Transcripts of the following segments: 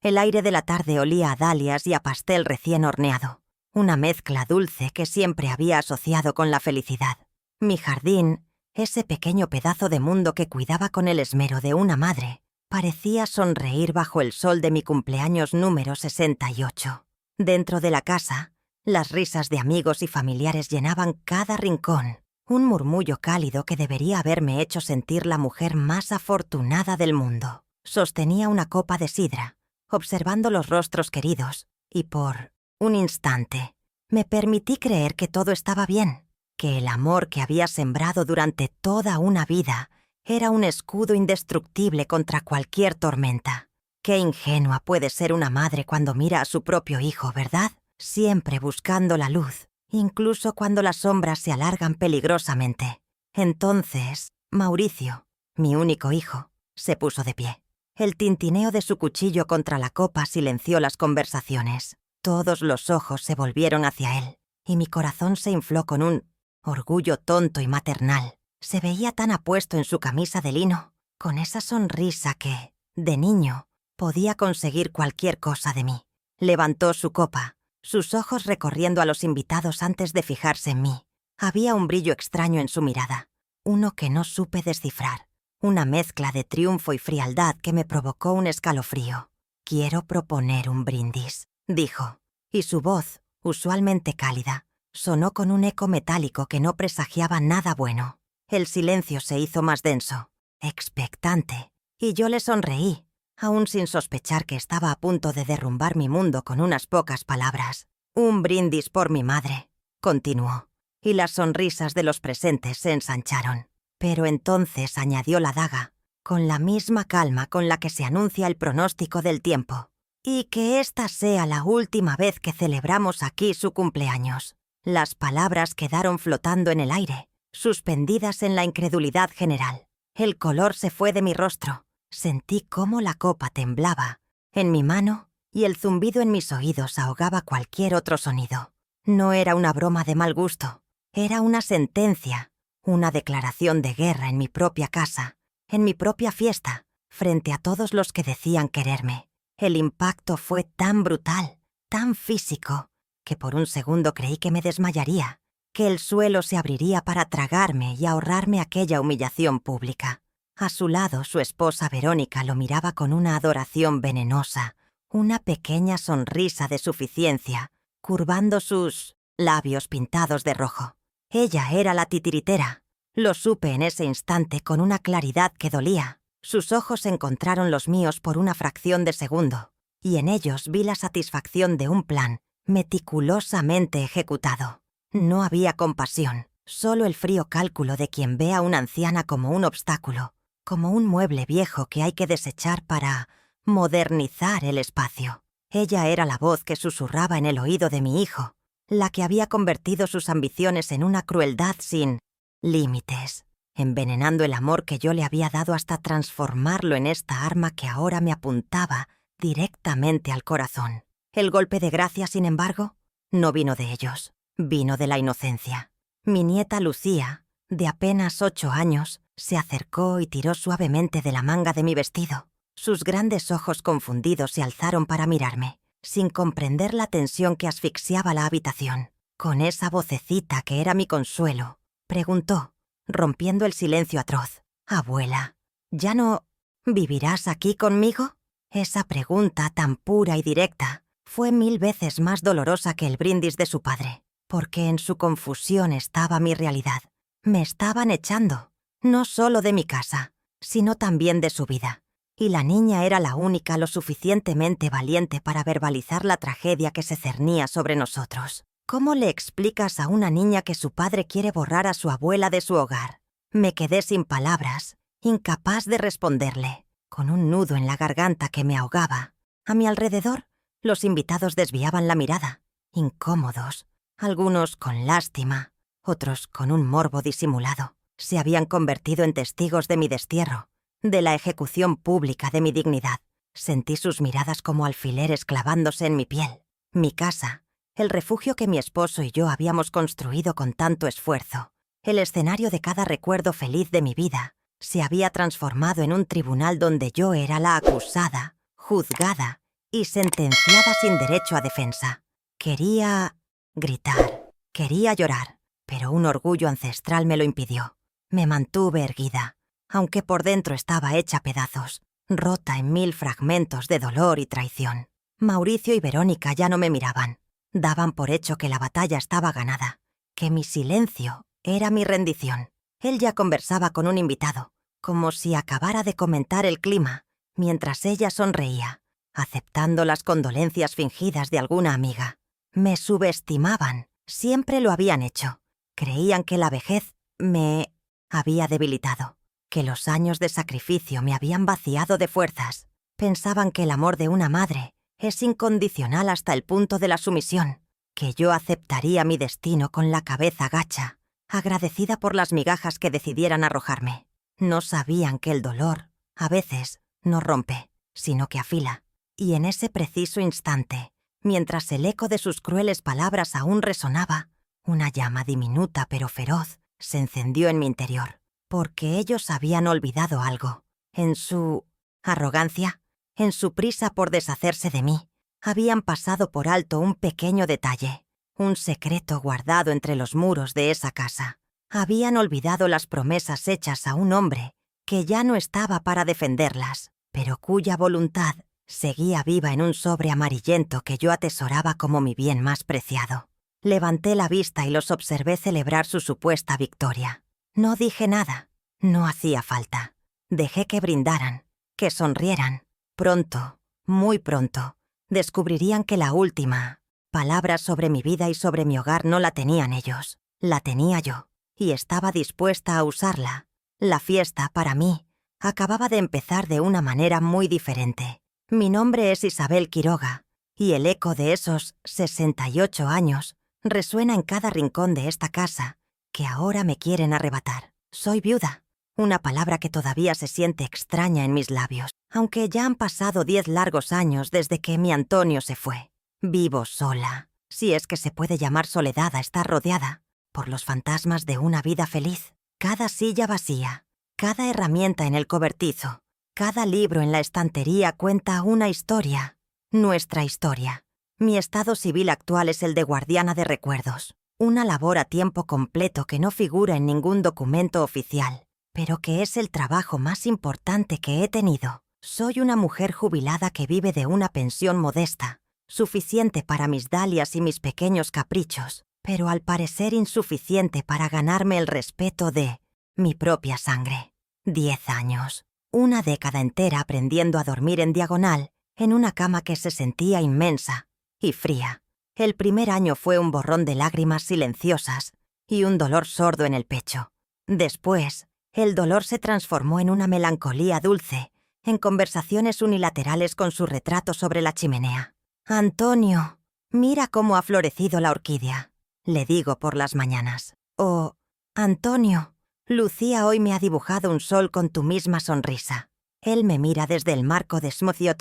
El aire de la tarde olía a dalias y a pastel recién horneado, una mezcla dulce que siempre había asociado con la felicidad. Mi jardín, ese pequeño pedazo de mundo que cuidaba con el esmero de una madre, parecía sonreír bajo el sol de mi cumpleaños número 68. Dentro de la casa, las risas de amigos y familiares llenaban cada rincón, un murmullo cálido que debería haberme hecho sentir la mujer más afortunada del mundo. Sostenía una copa de sidra, observando los rostros queridos, y por un instante me permití creer que todo estaba bien, que el amor que había sembrado durante toda una vida era un escudo indestructible contra cualquier tormenta. Qué ingenua puede ser una madre cuando mira a su propio hijo, ¿verdad? Siempre buscando la luz, incluso cuando las sombras se alargan peligrosamente. Entonces, Mauricio, mi único hijo, se puso de pie. El tintineo de su cuchillo contra la copa silenció las conversaciones. Todos los ojos se volvieron hacia él, y mi corazón se infló con un orgullo tonto y maternal. Se veía tan apuesto en su camisa de lino, con esa sonrisa que, de niño, podía conseguir cualquier cosa de mí. Levantó su copa, sus ojos recorriendo a los invitados antes de fijarse en mí. Había un brillo extraño en su mirada, uno que no supe descifrar. Una mezcla de triunfo y frialdad que me provocó un escalofrío. «Quiero proponer un brindis», dijo, y su voz, usualmente cálida, sonó con un eco metálico que no presagiaba nada bueno. El silencio se hizo más denso, expectante, y yo le sonreí, aún sin sospechar que estaba a punto de derrumbar mi mundo con unas pocas palabras. «Un brindis por mi madre», continuó, y las sonrisas de los presentes se ensancharon. Pero entonces añadió la daga, con la misma calma con la que se anuncia el pronóstico del tiempo. «Y que esta sea la última vez que celebramos aquí su cumpleaños». Las palabras quedaron flotando en el aire, suspendidas en la incredulidad general. El color se fue de mi rostro. Sentí cómo la copa temblaba en mi mano y el zumbido en mis oídos ahogaba cualquier otro sonido. No era una broma de mal gusto, era una sentencia. Una declaración de guerra en mi propia casa, en mi propia fiesta, frente a todos los que decían quererme. El impacto fue tan brutal, tan físico, que por un segundo creí que me desmayaría, que el suelo se abriría para tragarme y ahorrarme aquella humillación pública. A su lado, su esposa Verónica lo miraba con una adoración venenosa, una pequeña sonrisa de suficiencia, curvando sus labios pintados de rojo. Ella era la titiritera. Lo supe en ese instante con una claridad que dolía. Sus ojos encontraron los míos por una fracción de segundo, y en ellos vi la satisfacción de un plan meticulosamente ejecutado. No había compasión, solo el frío cálculo de quien ve a una anciana como un obstáculo, como un mueble viejo que hay que desechar para modernizar el espacio. Ella era la voz que susurraba en el oído de mi hijo, la que había convertido sus ambiciones en una crueldad sin límites, envenenando el amor que yo le había dado hasta transformarlo en esta arma que ahora me apuntaba directamente al corazón. El golpe de gracia, sin embargo, no vino de ellos, vino de la inocencia. Mi nieta Lucía, de apenas 8 años, se acercó y tiró suavemente de la manga de mi vestido. Sus grandes ojos confundidos se alzaron para mirarme, sin comprender la tensión que asfixiaba la habitación. Con esa vocecita que era mi consuelo, preguntó, rompiendo el silencio atroz: «Abuela, ¿ya no vivirás aquí conmigo?» Esa pregunta tan pura y directa fue 1000 veces más dolorosa que el brindis de su padre, porque en su confusión estaba mi realidad. Me estaban echando, no solo de mi casa, sino también de su vida. Y la niña era la única lo suficientemente valiente para verbalizar la tragedia que se cernía sobre nosotros. ¿Cómo le explicas a una niña que su padre quiere borrar a su abuela de su hogar? Me quedé sin palabras, incapaz de responderle, con un nudo en la garganta que me ahogaba. A mi alrededor, los invitados desviaban la mirada, incómodos, algunos con lástima, otros con un morbo disimulado. Se habían convertido en testigos de mi destierro, de la ejecución pública de mi dignidad. Sentí sus miradas como alfileres clavándose en mi piel. Mi casa, el refugio que mi esposo y yo habíamos construido con tanto esfuerzo, el escenario de cada recuerdo feliz de mi vida, se había transformado en un tribunal donde yo era la acusada, juzgada y sentenciada sin derecho a defensa. Quería gritar, quería llorar, pero un orgullo ancestral me lo impidió. Me mantuve erguida, aunque por dentro estaba hecha pedazos, rota en 1000 fragmentos de dolor y traición. Mauricio y Verónica ya no me miraban. Daban por hecho que la batalla estaba ganada, que mi silencio era mi rendición. Él ya conversaba con un invitado, como si acabara de comentar el clima, mientras ella sonreía, aceptando las condolencias fingidas de alguna amiga. Me subestimaban, siempre lo habían hecho. Creían que la vejez me había debilitado, que los años de sacrificio me habían vaciado de fuerzas. Pensaban que el amor de una madre es incondicional hasta el punto de la sumisión, que yo aceptaría mi destino con la cabeza gacha, agradecida por las migajas que decidieran arrojarme. No sabían que el dolor, a veces, no rompe, sino que afila. Y en ese preciso instante, mientras el eco de sus crueles palabras aún resonaba, una llama diminuta pero feroz se encendió en mi interior, porque ellos habían olvidado algo. En su arrogancia, en su prisa por deshacerse de mí, habían pasado por alto un pequeño detalle, un secreto guardado entre los muros de esa casa. Habían olvidado las promesas hechas a un hombre que ya no estaba para defenderlas, pero cuya voluntad seguía viva en un sobre amarillento que yo atesoraba como mi bien más preciado. Levanté la vista y los observé celebrar su supuesta victoria. No dije nada, no hacía falta. Dejé que brindaran, que sonrieran. Pronto, muy pronto, descubrirían que la última palabra sobre mi vida y sobre mi hogar no la tenían ellos, la tenía yo, y estaba dispuesta a usarla. La fiesta, para mí, acababa de empezar de una manera muy diferente. Mi nombre es Isabel Quiroga, y el eco de esos 68 años resuena en cada rincón de esta casa que ahora me quieren arrebatar. Soy viuda, una palabra que todavía se siente extraña en mis labios, aunque ya han pasado 10 largos años desde que mi Antonio se fue. Vivo sola, si es que se puede llamar soledad a estar rodeada por los fantasmas de una vida feliz. Cada silla vacía, cada herramienta en el cobertizo, cada libro en la estantería cuenta una historia, nuestra historia. Mi estado civil actual es el de guardiana de recuerdos, una labor a tiempo completo que no figura en ningún documento oficial, pero que es el trabajo más importante que he tenido. Soy una mujer jubilada que vive de una pensión modesta, suficiente para mis dalias y mis pequeños caprichos, pero al parecer insuficiente para ganarme el respeto de mi propia sangre. 10 años, una década entera aprendiendo a dormir en diagonal, en una cama que se sentía inmensa y fría. El primer año fue un borrón de lágrimas silenciosas y un dolor sordo en el pecho. Después, el dolor se transformó en una melancolía dulce, en conversaciones unilaterales con su retrato sobre la chimenea. «Antonio, mira cómo ha florecido la orquídea», le digo por las mañanas. O «Antonio, Lucía hoy me ha dibujado un sol con tu misma sonrisa». Él me mira desde el marco de Smoothie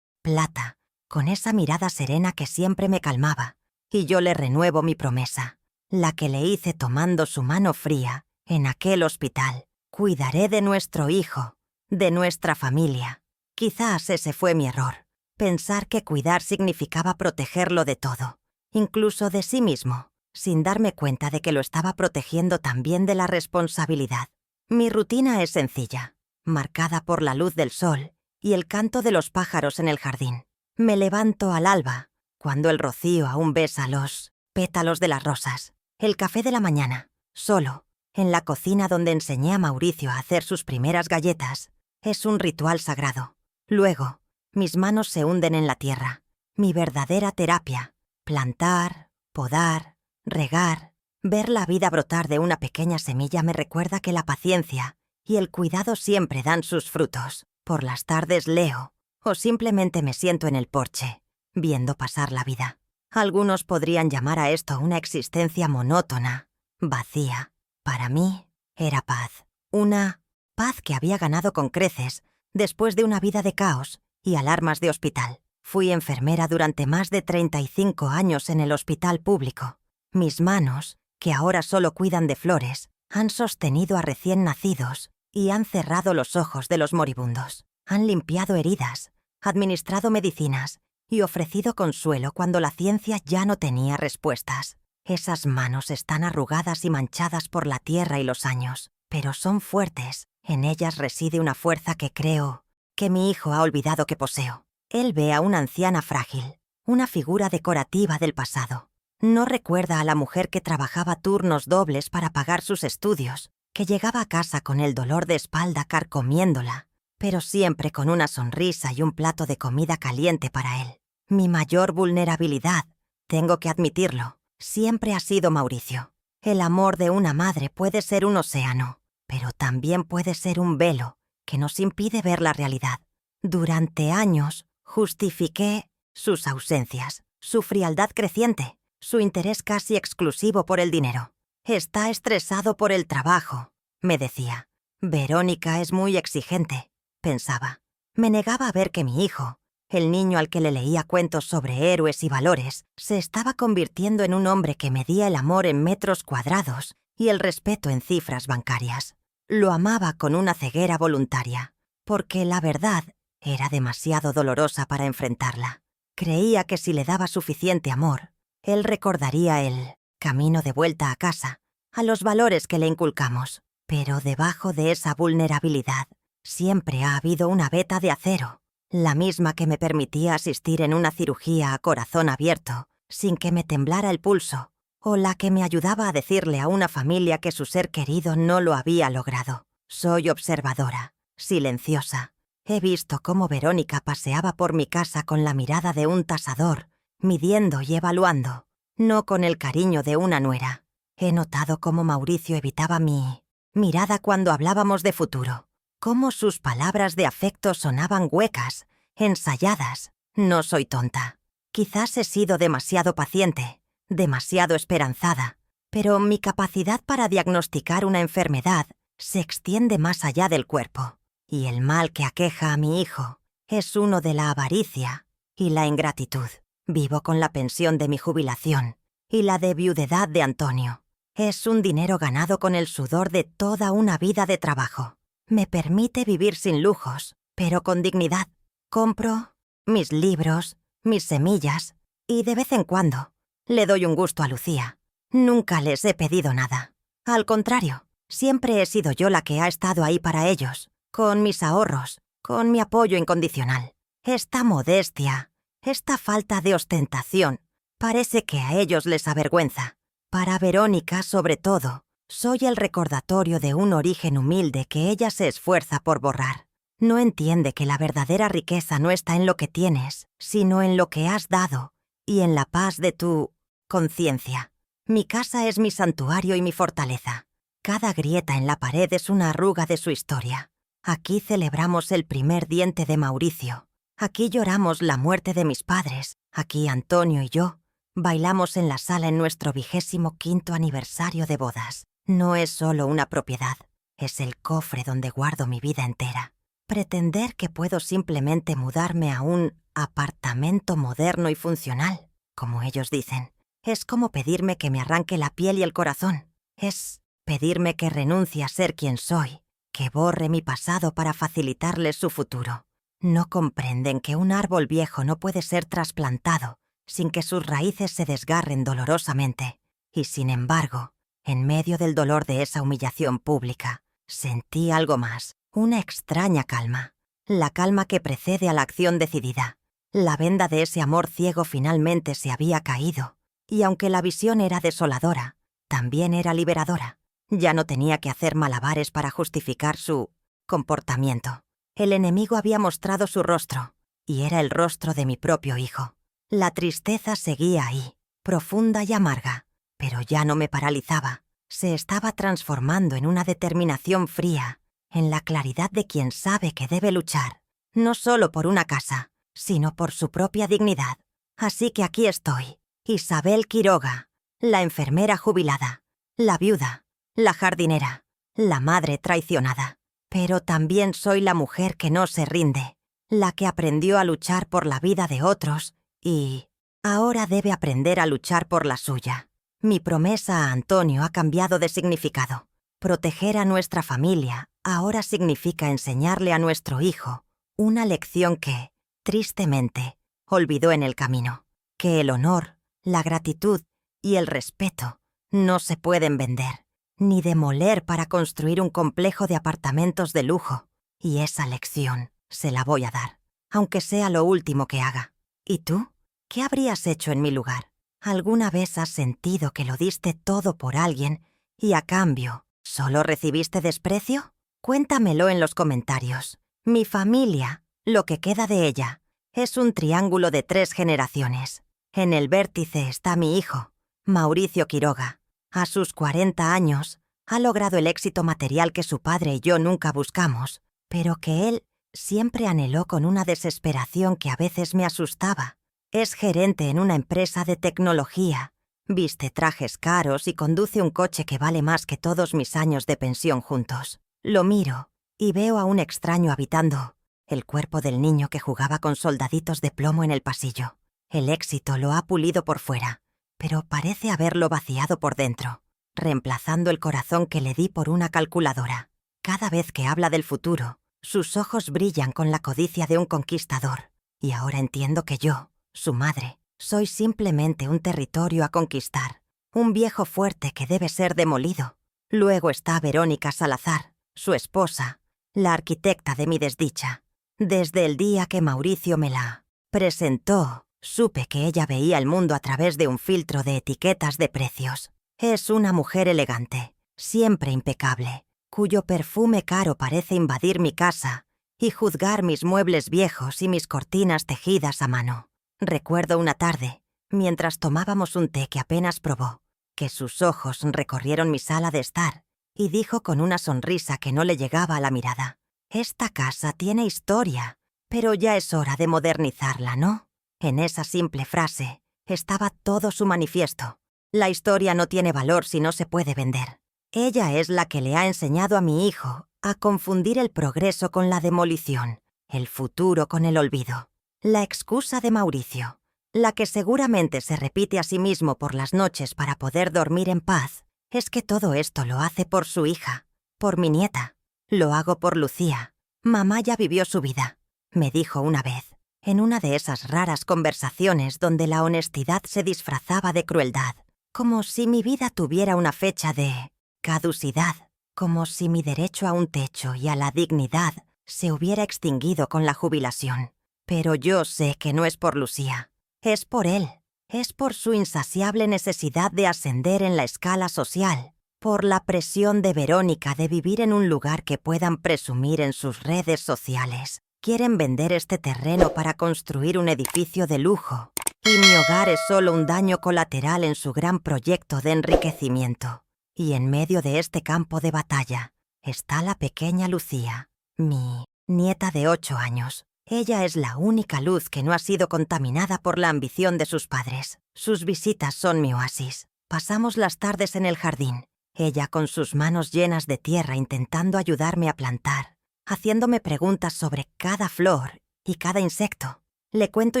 plata, con esa mirada serena que siempre me calmaba, y yo le renuevo mi promesa, la que le hice tomando su mano fría en aquel hospital. Cuidaré de nuestro hijo, de nuestra familia. Quizás ese fue mi error, pensar que cuidar significaba protegerlo de todo, incluso de sí mismo, sin darme cuenta de que lo estaba protegiendo también de la responsabilidad. Mi rutina es sencilla, marcada por la luz del sol y el canto de los pájaros en el jardín. Me levanto al alba, cuando el rocío aún besa los pétalos de las rosas. El café de la mañana, solo, en la cocina donde enseñé a Mauricio a hacer sus primeras galletas, es un ritual sagrado. Luego, mis manos se hunden en la tierra, mi verdadera terapia. Plantar, podar, regar, ver la vida brotar de una pequeña semilla me recuerda que la paciencia y el cuidado siempre dan sus frutos. Por las tardes leo, o simplemente me siento en el porche, viendo pasar la vida. Algunos podrían llamar a esto una existencia monótona, vacía. Para mí, era paz. Una paz que había ganado con creces después de una vida de caos y alarmas de hospital. Fui enfermera durante más de 35 años en el hospital público. Mis manos, que ahora solo cuidan de flores, han sostenido a recién nacidos y han cerrado los ojos de los moribundos. Han limpiado heridas, administrado medicinas y ofrecido consuelo cuando la ciencia ya no tenía respuestas. Esas manos están arrugadas y manchadas por la tierra y los años, pero son fuertes. En ellas reside una fuerza que creo que mi hijo ha olvidado que poseo. Él ve a una anciana frágil, una figura decorativa del pasado. No recuerda a la mujer que trabajaba turnos dobles para pagar sus estudios, que llegaba a casa con el dolor de espalda carcomiéndola, pero siempre con una sonrisa y un plato de comida caliente para él. Mi mayor vulnerabilidad, tengo que admitirlo, siempre ha sido Mauricio. El amor de una madre puede ser un océano, pero también puede ser un velo que nos impide ver la realidad. Durante años justifiqué sus ausencias, su frialdad creciente, su interés casi exclusivo por el dinero. Está estresado por el trabajo, me decía. Verónica es muy exigente, pensaba. Me negaba a ver que mi hijo, el niño al que le leía cuentos sobre héroes y valores, se estaba convirtiendo en un hombre que medía el amor en metros cuadrados y el respeto en cifras bancarias. Lo amaba con una ceguera voluntaria, porque la verdad era demasiado dolorosa para enfrentarla. Creía que si le daba suficiente amor, él recordaría el camino de vuelta a casa, a los valores que le inculcamos. Pero debajo de esa vulnerabilidad siempre ha habido una veta de acero, la misma que me permitía asistir en una cirugía a corazón abierto, sin que me temblara el pulso, o la que me ayudaba a decirle a una familia que su ser querido no lo había logrado. Soy observadora, silenciosa. He visto cómo Verónica paseaba por mi casa con la mirada de un tasador, midiendo y evaluando, no con el cariño de una nuera. He notado cómo Mauricio evitaba mi mirada cuando hablábamos de futuro, cómo sus palabras de afecto sonaban huecas, ensayadas. No soy tonta. Quizás he sido demasiado paciente, demasiado esperanzada, pero mi capacidad para diagnosticar una enfermedad se extiende más allá del cuerpo, y el mal que aqueja a mi hijo es uno de la avaricia y la ingratitud. Vivo con la pensión de mi jubilación y la de viudedad de Antonio. Es un dinero ganado con el sudor de toda una vida de trabajo. Me permite vivir sin lujos, pero con dignidad. Compro mis libros, mis semillas, y de vez en cuando le doy un gusto a Lucía. Nunca les he pedido nada. Al contrario, siempre he sido yo la que ha estado ahí para ellos, con mis ahorros, con mi apoyo incondicional. Esta modestia, esta falta de ostentación, parece que a ellos les avergüenza. Para Verónica, sobre todo, soy el recordatorio de un origen humilde que ella se esfuerza por borrar. No entiende que la verdadera riqueza no está en lo que tienes, sino en lo que has dado y en la paz de tu conciencia. Mi casa es mi santuario y mi fortaleza. Cada grieta en la pared es una arruga de su historia. Aquí celebramos el primer diente de Mauricio. Aquí lloramos la muerte de mis padres. Aquí Antonio y yo bailamos en la sala en nuestro 25º aniversario de bodas. No es solo una propiedad, es el cofre donde guardo mi vida entera. Pretender que puedo simplemente mudarme a un apartamento moderno y funcional, como ellos dicen, es como pedirme que me arranque la piel y el corazón. Es pedirme que renuncie a ser quien soy, que borre mi pasado para facilitarles su futuro. No comprenden que un árbol viejo no puede ser trasplantado sin que sus raíces se desgarren dolorosamente. Y sin embargo, en medio del dolor de esa humillación pública, sentí algo más, una extraña calma. La calma que precede a la acción decidida. La venda de ese amor ciego finalmente se había caído, y aunque la visión era desoladora, también era liberadora. Ya no tenía que hacer malabares para justificar su comportamiento. El enemigo había mostrado su rostro, y era el rostro de mi propio hijo. La tristeza seguía ahí, profunda y amarga, pero ya no me paralizaba. Se estaba transformando en una determinación fría, en la claridad de quien sabe que debe luchar, no solo por una casa, sino por su propia dignidad. Así que aquí estoy, Isabel Quiroga, la enfermera jubilada, la viuda, la jardinera, la madre traicionada. Pero también soy la mujer que no se rinde, la que aprendió a luchar por la vida de otros y ahora debe aprender a luchar por la suya. Mi promesa a Antonio ha cambiado de significado. Proteger a nuestra familia ahora significa enseñarle a nuestro hijo una lección que, tristemente, olvidó en el camino que el honor, la gratitud y el respeto no se pueden vender, ni demoler para construir un complejo de apartamentos de lujo. Y esa lección se la voy a dar, aunque sea lo último que haga. ¿Y tú? ¿Qué habrías hecho en mi lugar? ¿Alguna vez has sentido que lo diste todo por alguien y a cambio solo recibiste desprecio? Cuéntamelo en los comentarios. Mi familia, lo que queda de ella, es un triángulo de 3 generaciones. En el vértice está mi hijo, Mauricio Quiroga. A sus 40 años, ha logrado el éxito material que su padre y yo nunca buscamos, pero que él siempre anheló con una desesperación que a veces me asustaba. Es gerente en una empresa de tecnología, viste trajes caros y conduce un coche que vale más que todos mis años de pensión juntos. Lo miro y veo a un extraño habitando el cuerpo del niño que jugaba con soldaditos de plomo en el pasillo. El éxito lo ha pulido por fuera, pero parece haberlo vaciado por dentro, reemplazando el corazón que le di por una calculadora. Cada vez que habla del futuro, sus ojos brillan con la codicia de un conquistador. Y ahora entiendo que yo, su madre, soy simplemente un territorio a conquistar, un viejo fuerte que debe ser demolido. Luego está Verónica Salazar, su esposa, la arquitecta de mi desdicha. Desde el día que Mauricio me la presentó, supe que ella veía el mundo a través de un filtro de etiquetas de precios. Es una mujer elegante, siempre impecable, cuyo perfume caro parece invadir mi casa y juzgar mis muebles viejos y mis cortinas tejidas a mano. Recuerdo una tarde, mientras tomábamos un té que apenas probó, que sus ojos recorrieron mi sala de estar y dijo con una sonrisa que no le llegaba a la mirada: «Esta casa tiene historia, pero ya es hora de modernizarla, ¿no?». En esa simple frase estaba todo su manifiesto. La historia no tiene valor si no se puede vender. Ella es la que le ha enseñado a mi hijo a confundir el progreso con la demolición, el futuro con el olvido. La excusa de Mauricio, la que seguramente se repite a sí mismo por las noches para poder dormir en paz, es que todo esto lo hace por su hija, por mi nieta. Lo hago por Lucía. Mamá ya vivió su vida, me dijo una vez, en una de esas raras conversaciones donde la honestidad se disfrazaba de crueldad, como si mi vida tuviera una fecha de caducidad, como si mi derecho a un techo y a la dignidad se hubiera extinguido con la jubilación. Pero yo sé que no es por Lucía, es por él, es por su insaciable necesidad de ascender en la escala social, por la presión de Verónica de vivir en un lugar que puedan presumir en sus redes sociales. Quieren vender este terreno para construir un edificio de lujo, y mi hogar es solo un daño colateral en su gran proyecto de enriquecimiento. Y en medio de este campo de batalla está la pequeña Lucía, mi nieta de 8 años. Ella es la única luz que no ha sido contaminada por la ambición de sus padres. Sus visitas son mi oasis. Pasamos las tardes en el jardín, ella con sus manos llenas de tierra intentando ayudarme a plantar, haciéndome preguntas sobre cada flor y cada insecto. Le cuento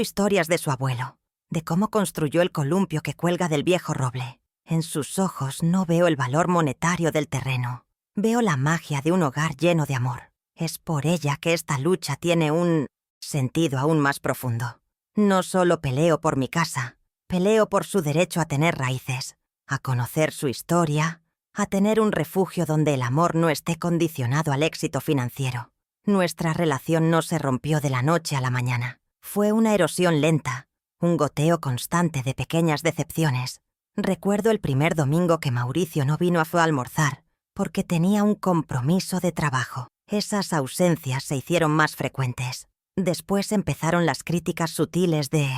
historias de su abuelo, de cómo construyó el columpio que cuelga del viejo roble. En sus ojos no veo el valor monetario del terreno. Veo la magia de un hogar lleno de amor. Es por ella que esta lucha tiene un sentido aún más profundo. No solo peleo por mi casa, peleo por su derecho a tener raíces, a conocer su historia, a tener un refugio donde el amor no esté condicionado al éxito financiero. Nuestra relación no se rompió de la noche a la mañana. Fue una erosión lenta, un goteo constante de pequeñas decepciones. Recuerdo el primer domingo que Mauricio no vino a almorzar porque tenía un compromiso de trabajo. Esas ausencias se hicieron más frecuentes. Después empezaron las críticas sutiles de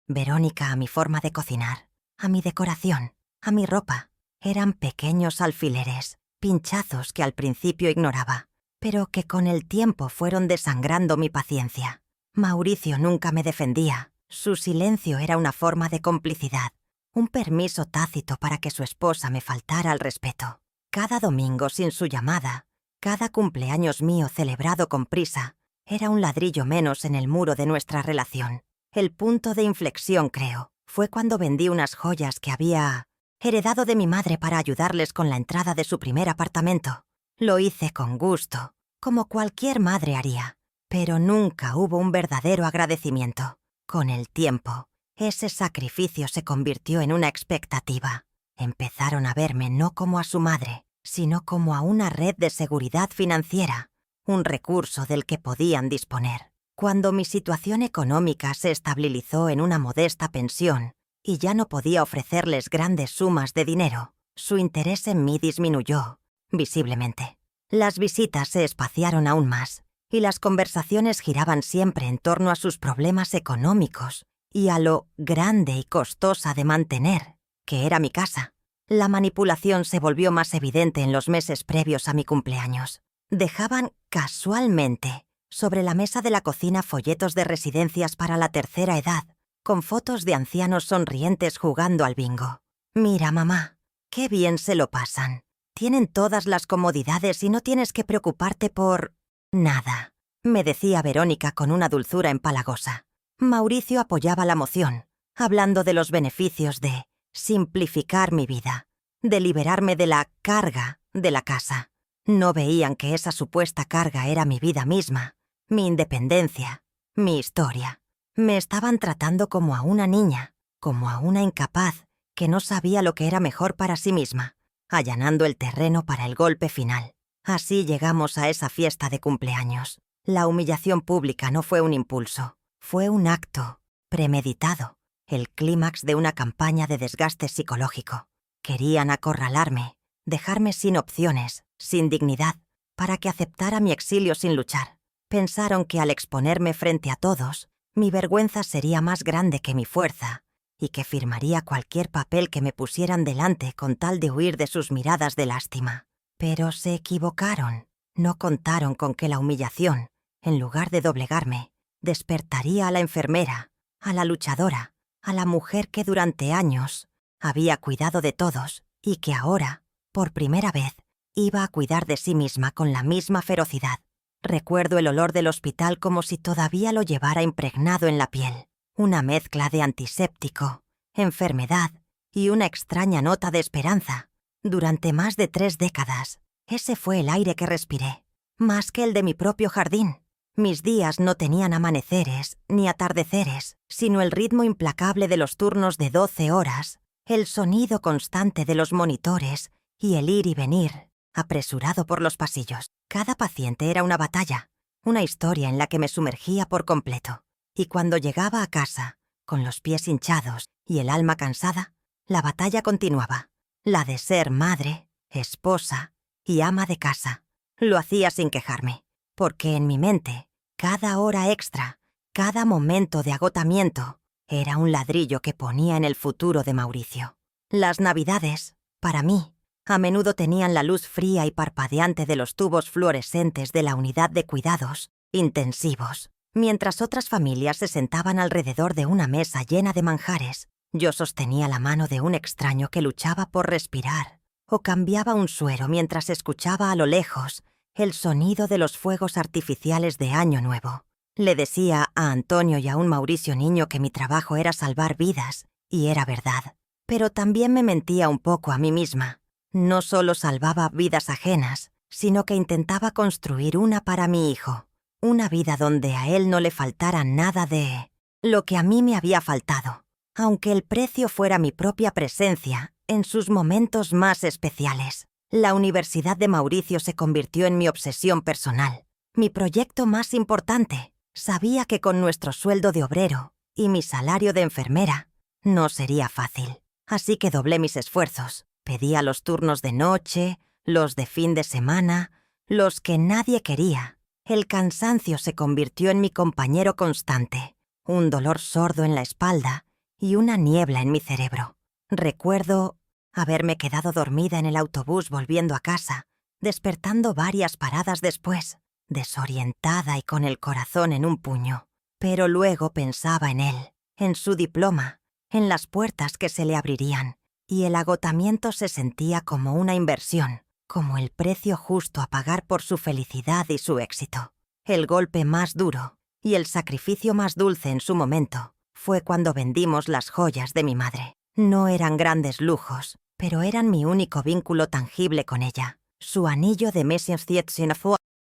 Verónica a mi forma de cocinar, a mi decoración, a mi ropa. Eran pequeños alfileres, pinchazos que al principio ignoraba, pero que con el tiempo fueron desangrando mi paciencia. Mauricio nunca me defendía. Su silencio era una forma de complicidad, un permiso tácito para que su esposa me faltara al respeto. Cada domingo sin su llamada, cada cumpleaños mío celebrado con prisa, era un ladrillo menos en el muro de nuestra relación. El punto de inflexión, creo, fue cuando vendí unas joyas que había heredado de mi madre para ayudarles con la entrada de su primer apartamento. Lo hice con gusto, como cualquier madre haría, pero nunca hubo un verdadero agradecimiento. Con el tiempo, ese sacrificio se convirtió en una expectativa. Empezaron a verme no como a su madre, sino como a una red de seguridad financiera, un recurso del que podían disponer. Cuando mi situación económica se estabilizó en una modesta pensión y ya no podía ofrecerles grandes sumas de dinero, su interés en mí disminuyó, visiblemente. Las visitas se espaciaron aún más, y las conversaciones giraban siempre en torno a sus problemas económicos y a lo grande y costosa de mantener, que era mi casa. La manipulación se volvió más evidente en los meses previos a mi cumpleaños. Dejaban casualmente sobre la mesa de la cocina folletos de residencias para la tercera edad, con fotos de ancianos sonrientes jugando al bingo. «Mira, mamá, qué bien se lo pasan. Tienen todas las comodidades y no tienes que preocuparte por nada», me decía Verónica con una dulzura empalagosa. Mauricio apoyaba la moción, hablando de los beneficios de simplificar mi vida, de liberarme de la carga de la casa. No veían que esa supuesta carga era mi vida misma, mi independencia, mi historia. Me estaban tratando como a una niña, como a una incapaz que no sabía lo que era mejor para sí misma, allanando el terreno para el golpe final. Así llegamos a esa fiesta de cumpleaños. La humillación pública no fue un impulso, fue un acto premeditado, el clímax de una campaña de desgaste psicológico. Querían acorralarme, dejarme sin opciones, sin dignidad, para que aceptara mi exilio sin luchar. Pensaron que al exponerme frente a todos, mi vergüenza sería más grande que mi fuerza y que firmaría cualquier papel que me pusieran delante con tal de huir de sus miradas de lástima. Pero se equivocaron. No contaron con que la humillación, en lugar de doblegarme, despertaría a la enfermera, a la luchadora, a la mujer que durante años había cuidado de todos y que ahora, por primera vez, iba a cuidar de sí misma con la misma ferocidad. Recuerdo el olor del hospital como si todavía lo llevara impregnado en la piel, una mezcla de antiséptico, enfermedad y una extraña nota de esperanza. Durante más de 3 décadas, ese fue el aire que respiré, más que el de mi propio jardín. Mis días no tenían amaneceres ni atardeceres, sino el ritmo implacable de los turnos de 12 horas, el sonido constante de los monitores y el ir y venir, apresurado por los pasillos. Cada paciente era una batalla, una historia en la que me sumergía por completo. Y cuando llegaba a casa, con los pies hinchados y el alma cansada, la batalla continuaba, la de ser madre, esposa y ama de casa. Lo hacía sin quejarme, porque en mi mente, cada hora extra, cada momento de agotamiento, era un ladrillo que ponía en el futuro de Mauricio. Las Navidades, para mí, a menudo tenían la luz fría y parpadeante de los tubos fluorescentes de la unidad de cuidados intensivos. Mientras otras familias se sentaban alrededor de una mesa llena de manjares, yo sostenía la mano de un extraño que luchaba por respirar, o cambiaba un suero mientras escuchaba a lo lejos el sonido de los fuegos artificiales de Año Nuevo. Le decía a Antonio y a un Mauricio niño que mi trabajo era salvar vidas, y era verdad. Pero también me mentía un poco a mí misma. No solo salvaba vidas ajenas, sino que intentaba construir una para mi hijo. Una vida donde a él no le faltara nada de lo que a mí me había faltado, aunque el precio fuera mi propia presencia en sus momentos más especiales. La Universidad de Mauricio se convirtió en mi obsesión personal, mi proyecto más importante. Sabía que con nuestro sueldo de obrero y mi salario de enfermera no sería fácil, así que doblé mis esfuerzos. Pedía los turnos de noche, los de fin de semana, los que nadie quería. El cansancio se convirtió en mi compañero constante, un dolor sordo en la espalda y una niebla en mi cerebro. Recuerdo haberme quedado dormida en el autobús volviendo a casa, despertando varias paradas después, desorientada y con el corazón en un puño. Pero luego pensaba en él, en su diploma, en las puertas que se le abrirían, y el agotamiento se sentía como una inversión, como el precio justo a pagar por su felicidad y su éxito. El golpe más duro y el sacrificio más dulce en su momento fue cuando vendimos las joyas de mi madre. No eran grandes lujos, pero eran mi único vínculo tangible con ella. Su anillo de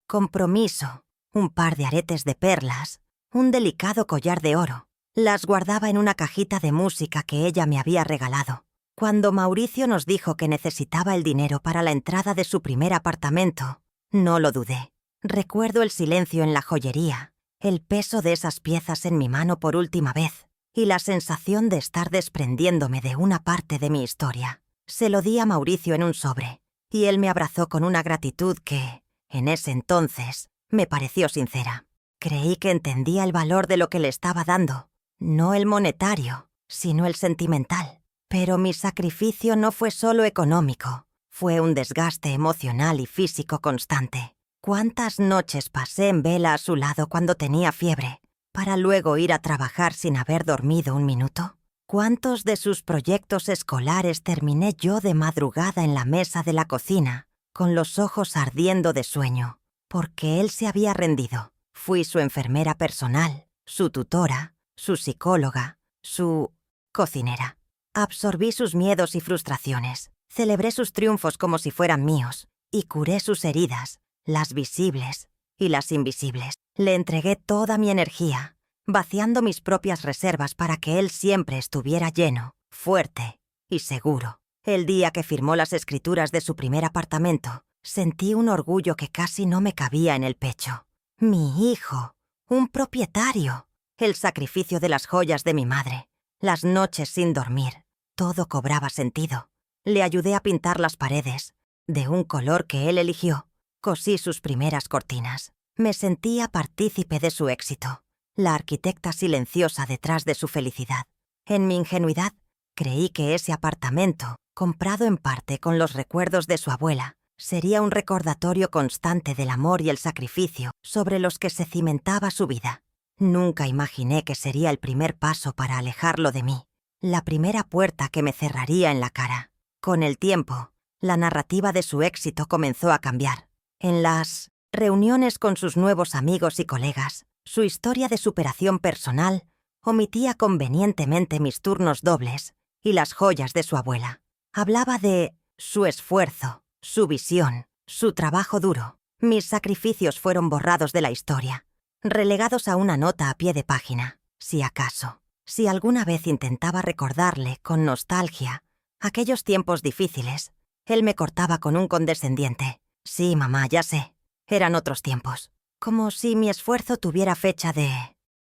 compromiso, un par de aretes de perlas, un delicado collar de oro, Las guardaba en una cajita de música que ella me había regalado. Cuando Mauricio nos dijo que necesitaba el dinero para la entrada de su primer apartamento, no lo dudé. Recuerdo el silencio en la joyería, el peso de esas piezas en mi mano por última vez y la sensación de estar desprendiéndome de una parte de mi historia. Se lo di a Mauricio en un sobre, y él me abrazó con una gratitud que, en ese entonces, me pareció sincera. Creí que entendía el valor de lo que le estaba dando, no el monetario, sino el sentimental. Pero mi sacrificio no fue solo económico, fue un desgaste emocional y físico constante. ¿Cuántas noches pasé en vela a su lado cuando tenía fiebre, para luego ir a trabajar sin haber dormido un minuto? ¿Cuántos de sus proyectos escolares terminé yo de madrugada en la mesa de la cocina, con los ojos ardiendo de sueño, porque él se había rendido? Fui su enfermera personal, su tutora, su psicóloga, su cocinera. Absorbí sus miedos y frustraciones, celebré sus triunfos como si fueran míos, y curé sus heridas, las visibles y las invisibles. Le entregué toda mi energía, vaciando mis propias reservas para que él siempre estuviera lleno, fuerte y seguro. El día que firmó las escrituras de su primer apartamento, sentí un orgullo que casi no me cabía en el pecho. Mi hijo, un propietario, el sacrificio de las joyas de mi madre, las noches sin dormir, todo cobraba sentido. Le ayudé a pintar las paredes, de un color que él eligió. Cosí sus primeras cortinas. Me sentía partícipe de su éxito, la arquitecta silenciosa detrás de su felicidad. En mi ingenuidad, creí que ese apartamento, comprado en parte con los recuerdos de su abuela, sería un recordatorio constante del amor y el sacrificio sobre los que se cimentaba su vida. Nunca imaginé que sería el primer paso para alejarlo de mí, la primera puerta que me cerraría en la cara. Con el tiempo, la narrativa de su éxito comenzó a cambiar. En las reuniones con sus nuevos amigos y colegas, su historia de superación personal omitía convenientemente mis turnos dobles y las joyas de su abuela. Hablaba de su esfuerzo, su visión, su trabajo duro. Mis sacrificios fueron borrados de la historia, relegados a una nota a pie de página, si acaso. Si alguna vez intentaba recordarle con nostalgia aquellos tiempos difíciles, él me cortaba con un condescendiente: «Sí, mamá, ya sé. Eran otros tiempos». Como si mi esfuerzo tuviera fecha de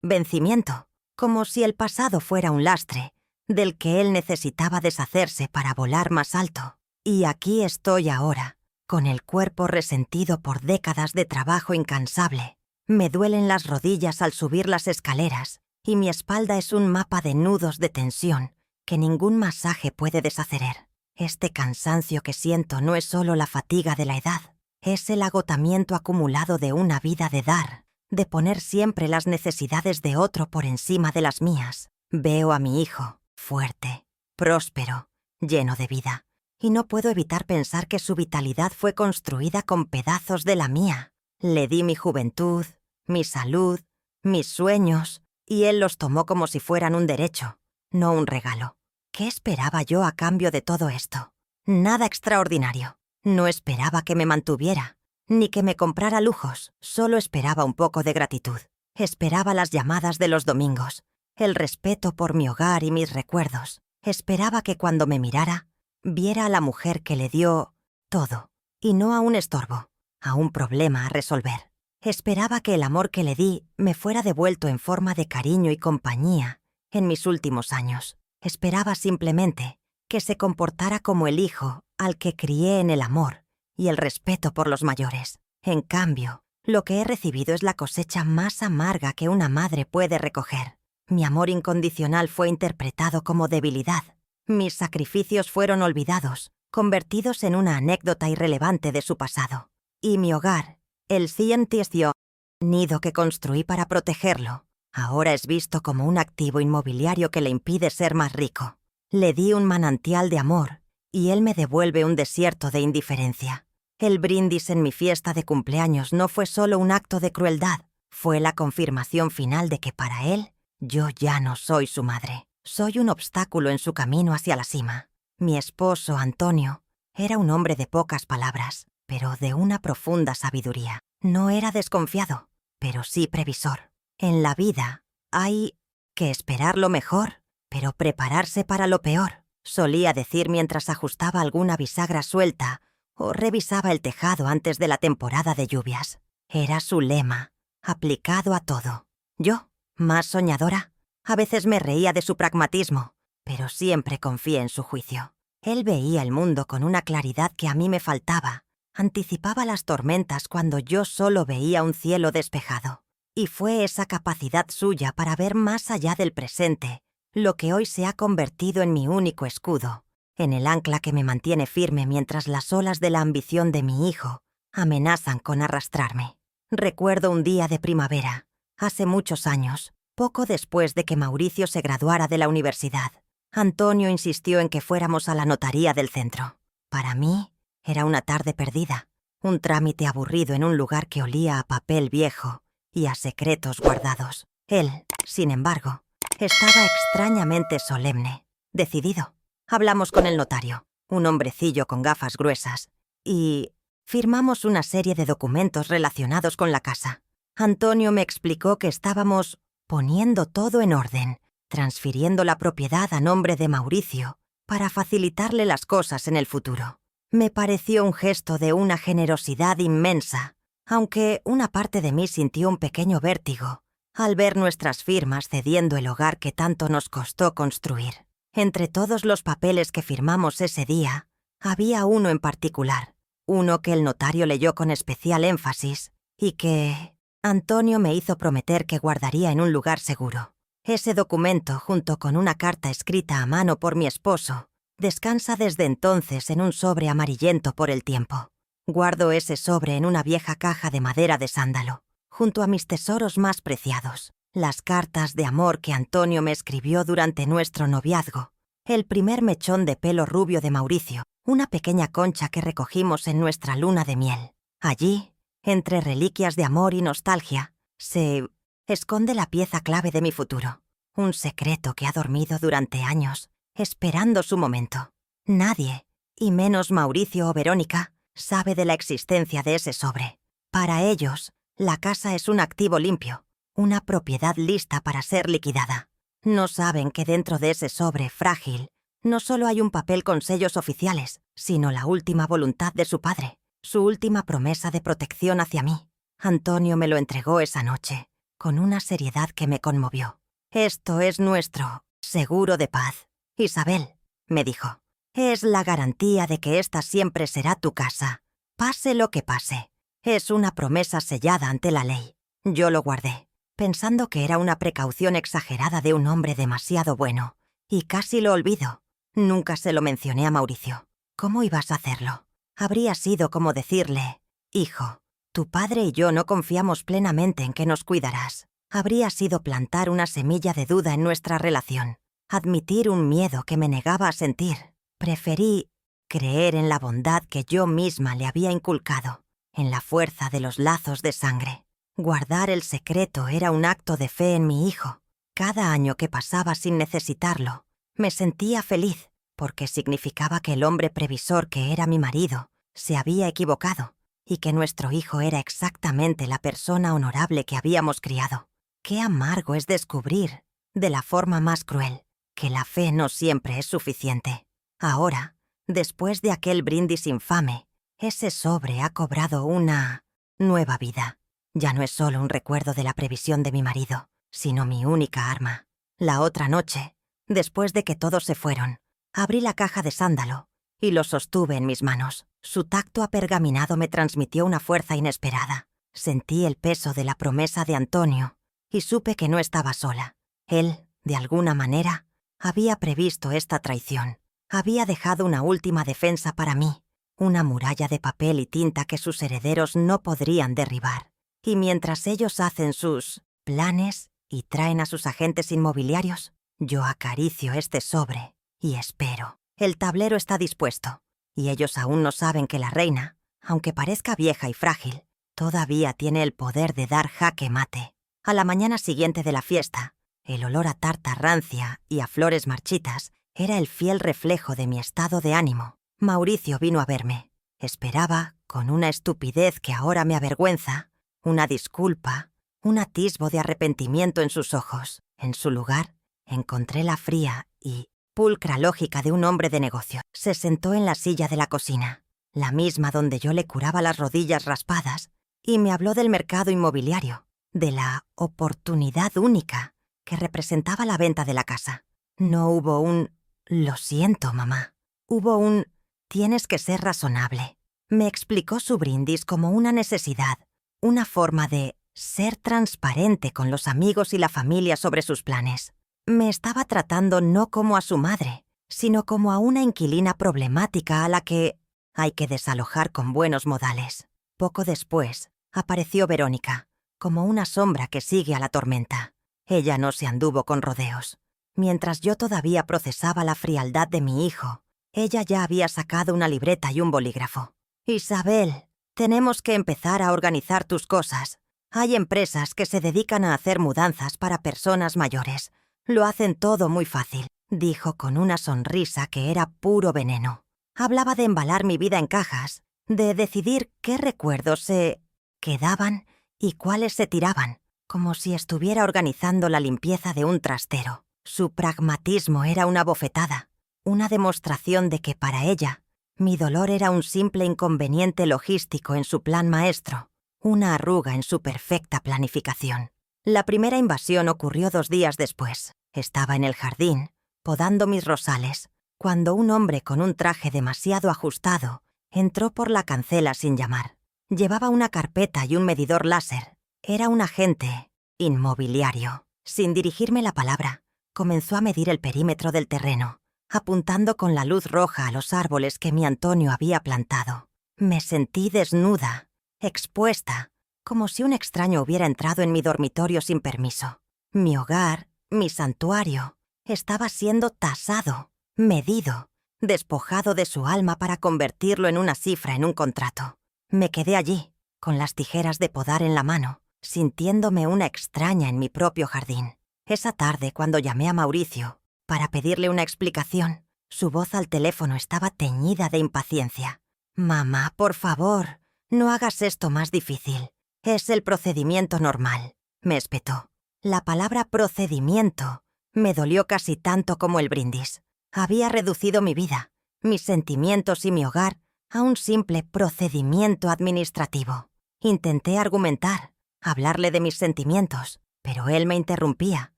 vencimiento, como si el pasado fuera un lastre del que él necesitaba deshacerse para volar más alto. Y aquí estoy ahora, con el cuerpo resentido por décadas de trabajo incansable. Me duelen las rodillas al subir las escaleras y mi espalda es un mapa de nudos de tensión que ningún masaje puede deshacer. Este cansancio que siento no es solo la fatiga de la edad, es el agotamiento acumulado de una vida de dar, de poner siempre las necesidades de otro por encima de las mías. Veo a mi hijo, fuerte, próspero, lleno de vida, y no puedo evitar pensar que su vitalidad fue construida con pedazos de la mía. Le di mi juventud, mi salud, mis sueños, y él los tomó como si fueran un derecho, no un regalo. ¿Qué esperaba yo a cambio de todo esto? Nada extraordinario. No esperaba que me mantuviera, ni que me comprara lujos. Solo esperaba un poco de gratitud. Esperaba las llamadas de los domingos, el respeto por mi hogar y mis recuerdos. Esperaba que cuando me mirara, viera a la mujer que le dio todo, y no a un estorbo, a un problema a resolver. Esperaba que el amor que le di me fuera devuelto en forma de cariño y compañía en mis últimos años. Esperaba simplemente que se comportara como el hijo al que crié en el amor y el respeto por los mayores. En cambio, lo que he recibido es la cosecha más amarga que una madre puede recoger. Mi amor incondicional fue interpretado como debilidad. Mis sacrificios fueron olvidados, convertidos en una anécdota irrelevante de su pasado. Y mi hogar, el cientício, nido que construí para protegerlo, ahora es visto como un activo inmobiliario que le impide ser más rico. Le di un manantial de amor y él me devuelve un desierto de indiferencia. El brindis en mi fiesta de cumpleaños no fue solo un acto de crueldad, fue la confirmación final de que para él, yo ya no soy su madre. Soy un obstáculo en su camino hacia la cima. Mi esposo, Antonio, era un hombre de pocas palabras, pero de una profunda sabiduría. No era desconfiado, pero sí previsor. En la vida hay que esperar lo mejor, pero prepararse para lo peor, solía decir mientras ajustaba alguna bisagra suelta o revisaba el tejado antes de la temporada de lluvias. Era su lema, aplicado a todo. Yo, más soñadora, a veces me reía de su pragmatismo, pero siempre confié en su juicio. Él veía el mundo con una claridad que a mí me faltaba. Anticipaba las tormentas cuando yo solo veía un cielo despejado. Y fue esa capacidad suya para ver más allá del presente, lo que hoy se ha convertido en mi único escudo, en el ancla que me mantiene firme mientras las olas de la ambición de mi hijo amenazan con arrastrarme. Recuerdo un día de primavera, hace muchos años, poco después de que Mauricio se graduara de la universidad. Antonio insistió en que fuéramos a la notaría del centro. Para mí, era una tarde perdida, un trámite aburrido en un lugar que olía a papel viejo y a secretos guardados. Él, sin embargo, estaba extrañamente solemne, decidido. Hablamos con el notario, un hombrecillo con gafas gruesas, y firmamos una serie de documentos relacionados con la casa. Antonio me explicó que estábamos poniendo todo en orden, transfiriendo la propiedad a nombre de Mauricio para facilitarle las cosas en el futuro. Me pareció un gesto de una generosidad inmensa, aunque una parte de mí sintió un pequeño vértigo al ver nuestras firmas cediendo el hogar que tanto nos costó construir. Entre todos los papeles que firmamos ese día, había uno en particular, uno que el notario leyó con especial énfasis y que Antonio me hizo prometer que guardaría en un lugar seguro. Ese documento, junto con una carta escrita a mano por mi esposo, descansa desde entonces en un sobre amarillento por el tiempo. Guardo ese sobre en una vieja caja de madera de sándalo, junto a mis tesoros más preciados, las cartas de amor que Antonio me escribió durante nuestro noviazgo, el primer mechón de pelo rubio de Mauricio, una pequeña concha que recogimos en nuestra luna de miel. Allí, entre reliquias de amor y nostalgia, se esconde la pieza clave de mi futuro, un secreto que ha dormido durante años, esperando su momento. Nadie, y menos Mauricio o Verónica, sabe de la existencia de ese sobre. Para ellos, la casa es un activo limpio, una propiedad lista para ser liquidada. No saben que dentro de ese sobre frágil no solo hay un papel con sellos oficiales, sino la última voluntad de su padre, su última promesa de protección hacia mí. Antonio me lo entregó esa noche, con una seriedad que me conmovió. «Esto es nuestro seguro de paz. Isabel», me dijo, «es la garantía de que esta siempre será tu casa, pase lo que pase. Es una promesa sellada ante la ley». Yo lo guardé, pensando que era una precaución exagerada de un hombre demasiado bueno, y casi lo olvido. Nunca se lo mencioné a Mauricio. ¿Cómo ibas a hacerlo? Habría sido como decirle, «Hijo, tu padre y yo no confiamos plenamente en que nos cuidarás». Habría sido plantar una semilla de duda en nuestra relación, admitir un miedo que me negaba a sentir. Preferí creer en la bondad que yo misma le había inculcado, en la fuerza de los lazos de sangre. Guardar el secreto era un acto de fe en mi hijo. Cada año que pasaba sin necesitarlo, me sentía feliz, porque significaba que el hombre previsor que era mi marido se había equivocado y que nuestro hijo era exactamente la persona honorable que habíamos criado. Qué amargo es descubrir, de la forma más cruel, que la fe no siempre es suficiente. Ahora, después de aquel brindis infame, ese sobre ha cobrado una nueva vida. Ya no es solo un recuerdo de la previsión de mi marido, sino mi única arma. La otra noche, después de que todos se fueron, abrí la caja de sándalo y lo sostuve en mis manos. Su tacto apergaminado me transmitió una fuerza inesperada. Sentí el peso de la promesa de Antonio y supe que no estaba sola. Él, de alguna manera, había previsto esta traición. Había dejado una última defensa para mí, una muralla de papel y tinta que sus herederos no podrían derribar. Y mientras ellos hacen sus planes y traen a sus agentes inmobiliarios, yo acaricio este sobre y espero. El tablero está dispuesto, y ellos aún no saben que la reina, aunque parezca vieja y frágil, todavía tiene el poder de dar jaque mate. A la mañana siguiente de la fiesta, el olor a tarta rancia y a flores marchitas era el fiel reflejo de mi estado de ánimo. Mauricio vino a verme. Esperaba, con una estupidez que ahora me avergüenza, una disculpa, un atisbo de arrepentimiento en sus ojos. En su lugar, encontré la fría y pulcra lógica de un hombre de negocio. Se sentó en la silla de la cocina, la misma donde yo le curaba las rodillas raspadas, y me habló del mercado inmobiliario, de la oportunidad única que representaba la venta de la casa. No hubo un «lo siento, mamá». Hubo un «tienes que ser razonable». Me explicó su brindis como una necesidad, una forma de ser transparente con los amigos y la familia sobre sus planes. Me estaba tratando no como a su madre, sino como a una inquilina problemática a la que hay que desalojar con buenos modales. Poco después, apareció Verónica, como una sombra que sigue a la tormenta. Ella no se anduvo con rodeos. Mientras yo todavía procesaba la frialdad de mi hijo, ella ya había sacado una libreta y un bolígrafo. «Isabel, tenemos que empezar a organizar tus cosas. Hay empresas que se dedican a hacer mudanzas para personas mayores. Lo hacen todo muy fácil», dijo con una sonrisa que era puro veneno. Hablaba de embalar mi vida en cajas, de decidir qué recuerdos se quedaban y cuáles se tiraban, como si estuviera organizando la limpieza de un trastero. Su pragmatismo era una bofetada, una demostración de que para ella, mi dolor era un simple inconveniente logístico en su plan maestro, una arruga en su perfecta planificación. La primera invasión ocurrió 2 días después. Estaba en el jardín, podando mis rosales, cuando un hombre con un traje demasiado ajustado entró por la cancela sin llamar. Llevaba una carpeta y un medidor láser. Era un agente inmobiliario. Sin dirigirme la palabra, comenzó a medir el perímetro del terreno, apuntando con la luz roja a los árboles que mi Antonio había plantado. Me sentí desnuda, expuesta, como si un extraño hubiera entrado en mi dormitorio sin permiso. Mi hogar, mi santuario, estaba siendo tasado, medido, despojado de su alma para convertirlo en una cifra en un contrato. Me quedé allí, con las tijeras de podar en la mano, sintiéndome una extraña en mi propio jardín. Esa tarde, cuando llamé a Mauricio para pedirle una explicación, su voz al teléfono estaba teñida de impaciencia. «Mamá, por favor, no hagas esto más difícil. Es el procedimiento normal», me espetó. La palabra procedimiento me dolió casi tanto como el brindis. Había reducido mi vida, mis sentimientos y mi hogar a un simple procedimiento administrativo. Intenté argumentar, hablarle de mis sentimientos, pero él me interrumpía,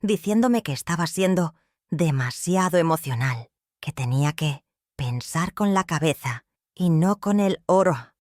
diciéndome que estaba siendo demasiado emocional, que tenía que pensar con la cabeza y no con el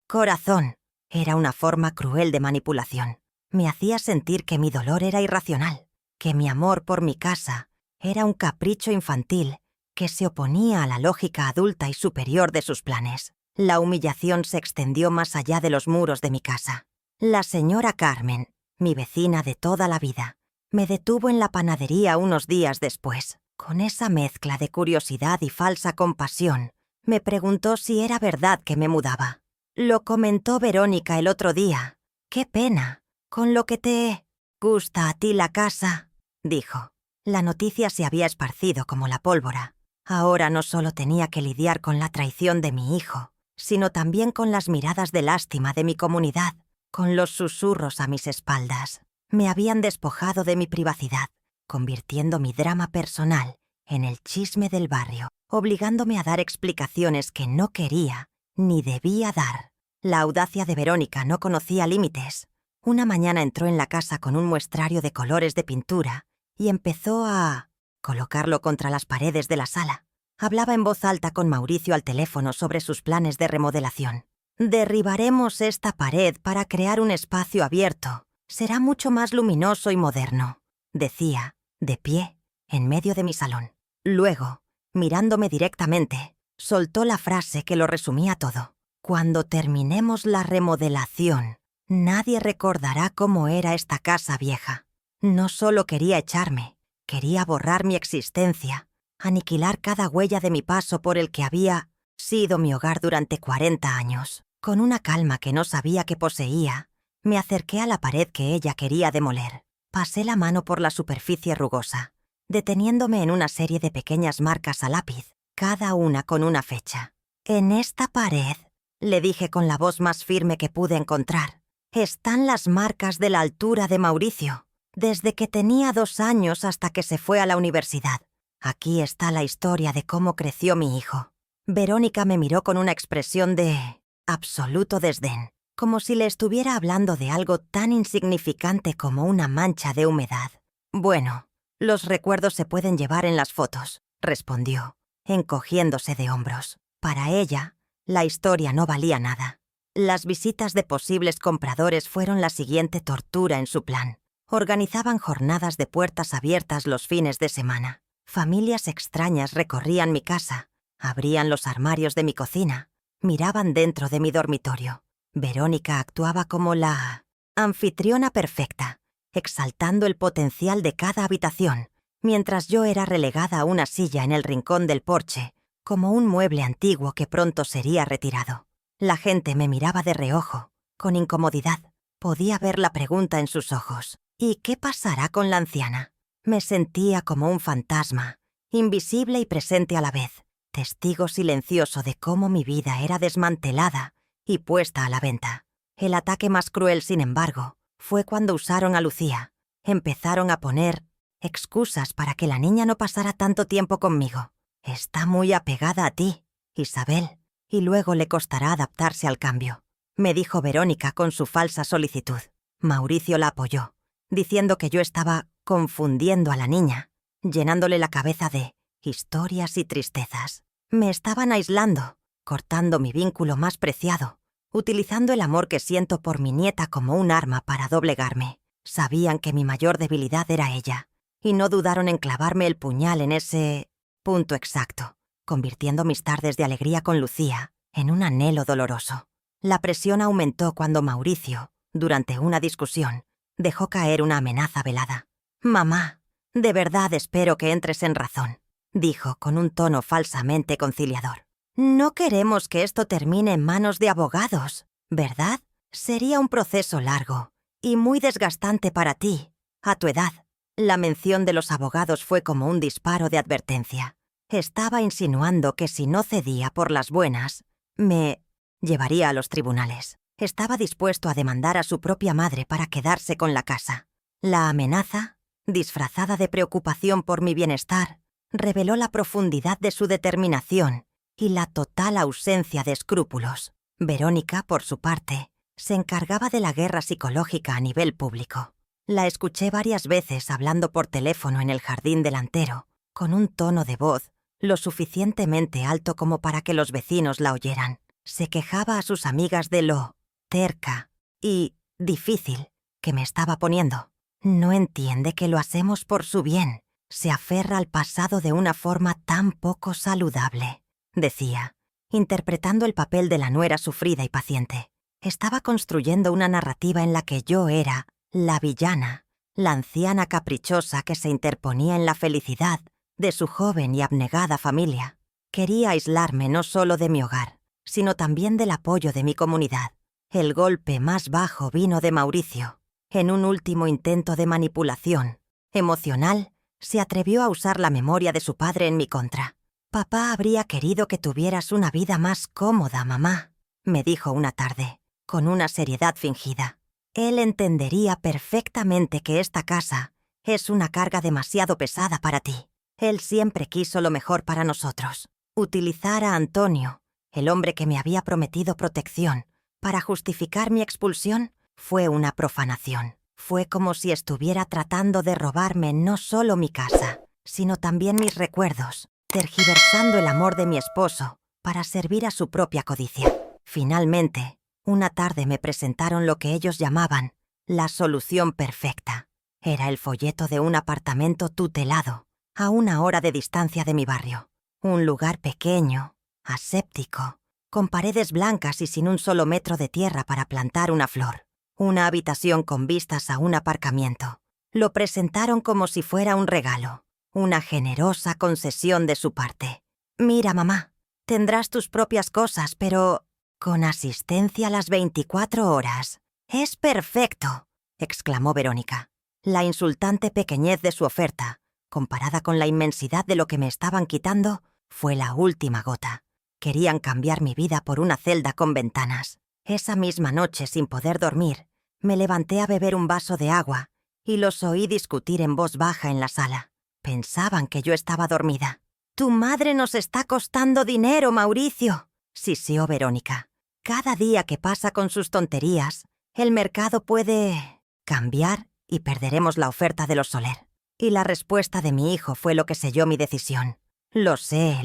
corazón. Era una forma cruel de manipulación. Me hacía sentir que mi dolor era irracional, que mi amor por mi casa era un capricho infantil que se oponía a la lógica adulta y superior de sus planes. La humillación se extendió más allá de los muros de mi casa. La señora Carmen, mi vecina de toda la vida, me detuvo en la panadería unos días después. Con esa mezcla de curiosidad y falsa compasión, me preguntó si era verdad que me mudaba. «Lo comentó Verónica el otro día. Qué pena. Con lo que te gusta a ti la casa», dijo. La noticia se había esparcido como la pólvora. Ahora no solo tenía que lidiar con la traición de mi hijo, sino también con las miradas de lástima de mi comunidad, con los susurros a mis espaldas. Me habían despojado de mi privacidad, convirtiendo mi drama personal en el chisme del barrio, obligándome a dar explicaciones que no quería ni debía dar. La audacia de Verónica no conocía límites. Una mañana entró en la casa con un muestrario de colores de pintura y empezó a colocarlo contra las paredes de la sala. Hablaba en voz alta con Mauricio al teléfono sobre sus planes de remodelación. «Derribaremos esta pared para crear un espacio abierto. Será mucho más luminoso y moderno», decía, de pie, en medio de mi salón. Luego, mirándome directamente, soltó la frase que lo resumía todo. «Cuando terminemos la remodelación, nadie recordará cómo era esta casa vieja». No solo quería echarme, quería borrar mi existencia, aniquilar cada huella de mi paso por el que había sido mi hogar durante 40 años. Con una calma que no sabía que poseía, me acerqué a la pared que ella quería demoler. Pasé la mano por la superficie rugosa, deteniéndome en una serie de pequeñas marcas a lápiz, cada una con una fecha. «En esta pared», le dije con la voz más firme que pude encontrar, «están las marcas de la altura de Mauricio. desde que tenía 2 años hasta que se fue a la universidad. Aquí está la historia de cómo creció mi hijo. Verónica me miró con una expresión de absoluto desdén, como si le estuviera hablando de algo tan insignificante como una mancha de humedad. Bueno, los recuerdos se pueden llevar en las fotos, respondió, encogiéndose de hombros. Para ella, la historia no valía nada. Las visitas de posibles compradores fueron la siguiente tortura en su plan. Organizaban jornadas de puertas abiertas los fines de semana. Familias extrañas recorrían mi casa, abrían los armarios de mi cocina, miraban dentro de mi dormitorio. Verónica actuaba como la anfitriona perfecta, exaltando el potencial de cada habitación, mientras yo era relegada a una silla en el rincón del porche, como un mueble antiguo que pronto sería retirado. La gente me miraba de reojo, con incomodidad. Podía ver la pregunta en sus ojos. ¿Y qué pasará con la anciana? Me sentía como un fantasma, invisible y presente a la vez, testigo silencioso de cómo mi vida era desmantelada y puesta a la venta. El ataque más cruel, sin embargo, fue cuando usaron a Lucía. Empezaron a poner excusas para que la niña no pasara tanto tiempo conmigo. Está muy apegada a ti, Isabel, y luego le costará adaptarse al cambio, me dijo Verónica con su falsa solicitud. Mauricio la apoyó, diciendo que yo estaba confundiendo a la niña, llenándole la cabeza de historias y tristezas. Me estaban aislando, cortando mi vínculo más preciado, utilizando el amor que siento por mi nieta como un arma para doblegarme. Sabían que mi mayor debilidad era ella, y no dudaron en clavarme el puñal en ese punto exacto, convirtiendo mis tardes de alegría con Lucía en un anhelo doloroso. La presión aumentó cuando Mauricio, durante una discusión, dejó caer una amenaza velada. «Mamá, de verdad espero que entres en razón», dijo con un tono falsamente conciliador. «No queremos que esto termine en manos de abogados, ¿verdad? Sería un proceso largo y muy desgastante para ti, a tu edad». La mención de los abogados fue como un disparo de advertencia. Estaba insinuando que si no cedía por las buenas, me llevaría a los tribunales. Estaba dispuesto a demandar a su propia madre para quedarse con la casa. La amenaza, disfrazada de preocupación por mi bienestar, reveló la profundidad de su determinación y la total ausencia de escrúpulos. Verónica, por su parte, se encargaba de la guerra psicológica a nivel público. La escuché varias veces hablando por teléfono en el jardín delantero, con un tono de voz lo suficientemente alto como para que los vecinos la oyeran. Se quejaba a sus amigas de lo terca y difícil que me estaba poniendo. No entiende que lo hacemos por su bien. Se aferra al pasado de una forma tan poco saludable, decía, interpretando el papel de la nuera sufrida y paciente. Estaba construyendo una narrativa en la que yo era la villana, la anciana caprichosa que se interponía en la felicidad de su joven y abnegada familia. Quería aislarme no solo de mi hogar, sino también del apoyo de mi comunidad. El golpe más bajo vino de Mauricio. En un último intento de manipulación emocional, se atrevió a usar la memoria de su padre en mi contra. «Papá habría querido que tuvieras una vida más cómoda, mamá», me dijo una tarde, con una seriedad fingida. «Él entendería perfectamente que esta casa es una carga demasiado pesada para ti. Él siempre quiso lo mejor para nosotros. Utilizar a Antonio, el hombre que me había prometido protección, para justificar mi expulsión, fue una profanación. Fue como si estuviera tratando de robarme no solo mi casa, sino también mis recuerdos, tergiversando el amor de mi esposo para servir a su propia codicia». Finalmente, una tarde me presentaron lo que ellos llamaban la solución perfecta. Era el folleto de un apartamento tutelado, a 1 hora de distancia de mi barrio. Un lugar pequeño, aséptico, con paredes blancas y sin un solo metro de tierra para plantar una flor. Una habitación con vistas a un aparcamiento. Lo presentaron como si fuera un regalo, una generosa concesión de su parte. «Mira, mamá, tendrás tus propias cosas, pero con asistencia las 24 horas. ¡Es perfecto!», exclamó Verónica. La insultante pequeñez de su oferta, comparada con la inmensidad de lo que me estaban quitando, fue la última gota. Querían cambiar mi vida por una celda con ventanas. Esa misma noche, sin poder dormir, me levanté a beber un vaso de agua y los oí discutir en voz baja en la sala. Pensaban que yo estaba dormida. «Tu madre nos está costando dinero, Mauricio», siseó Verónica. «Cada día que pasa con sus tonterías, el mercado puede cambiar y perderemos la oferta de los Soler». Y la respuesta de mi hijo fue lo que selló mi decisión. Lo sé.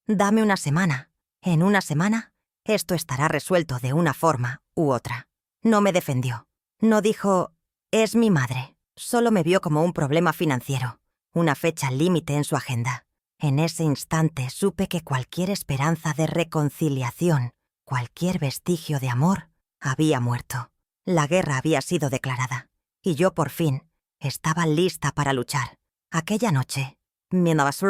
Dame una semana. En una semana, esto estará resuelto de una forma u otra. No me defendió. No dijo, es mi madre. Solo me vio como un problema financiero, una fecha límite en su agenda. En ese instante supe que cualquier esperanza de reconciliación, cualquier vestigio de amor, había muerto. La guerra había sido declarada, y yo por fin estaba lista para luchar. Aquella noche, mientras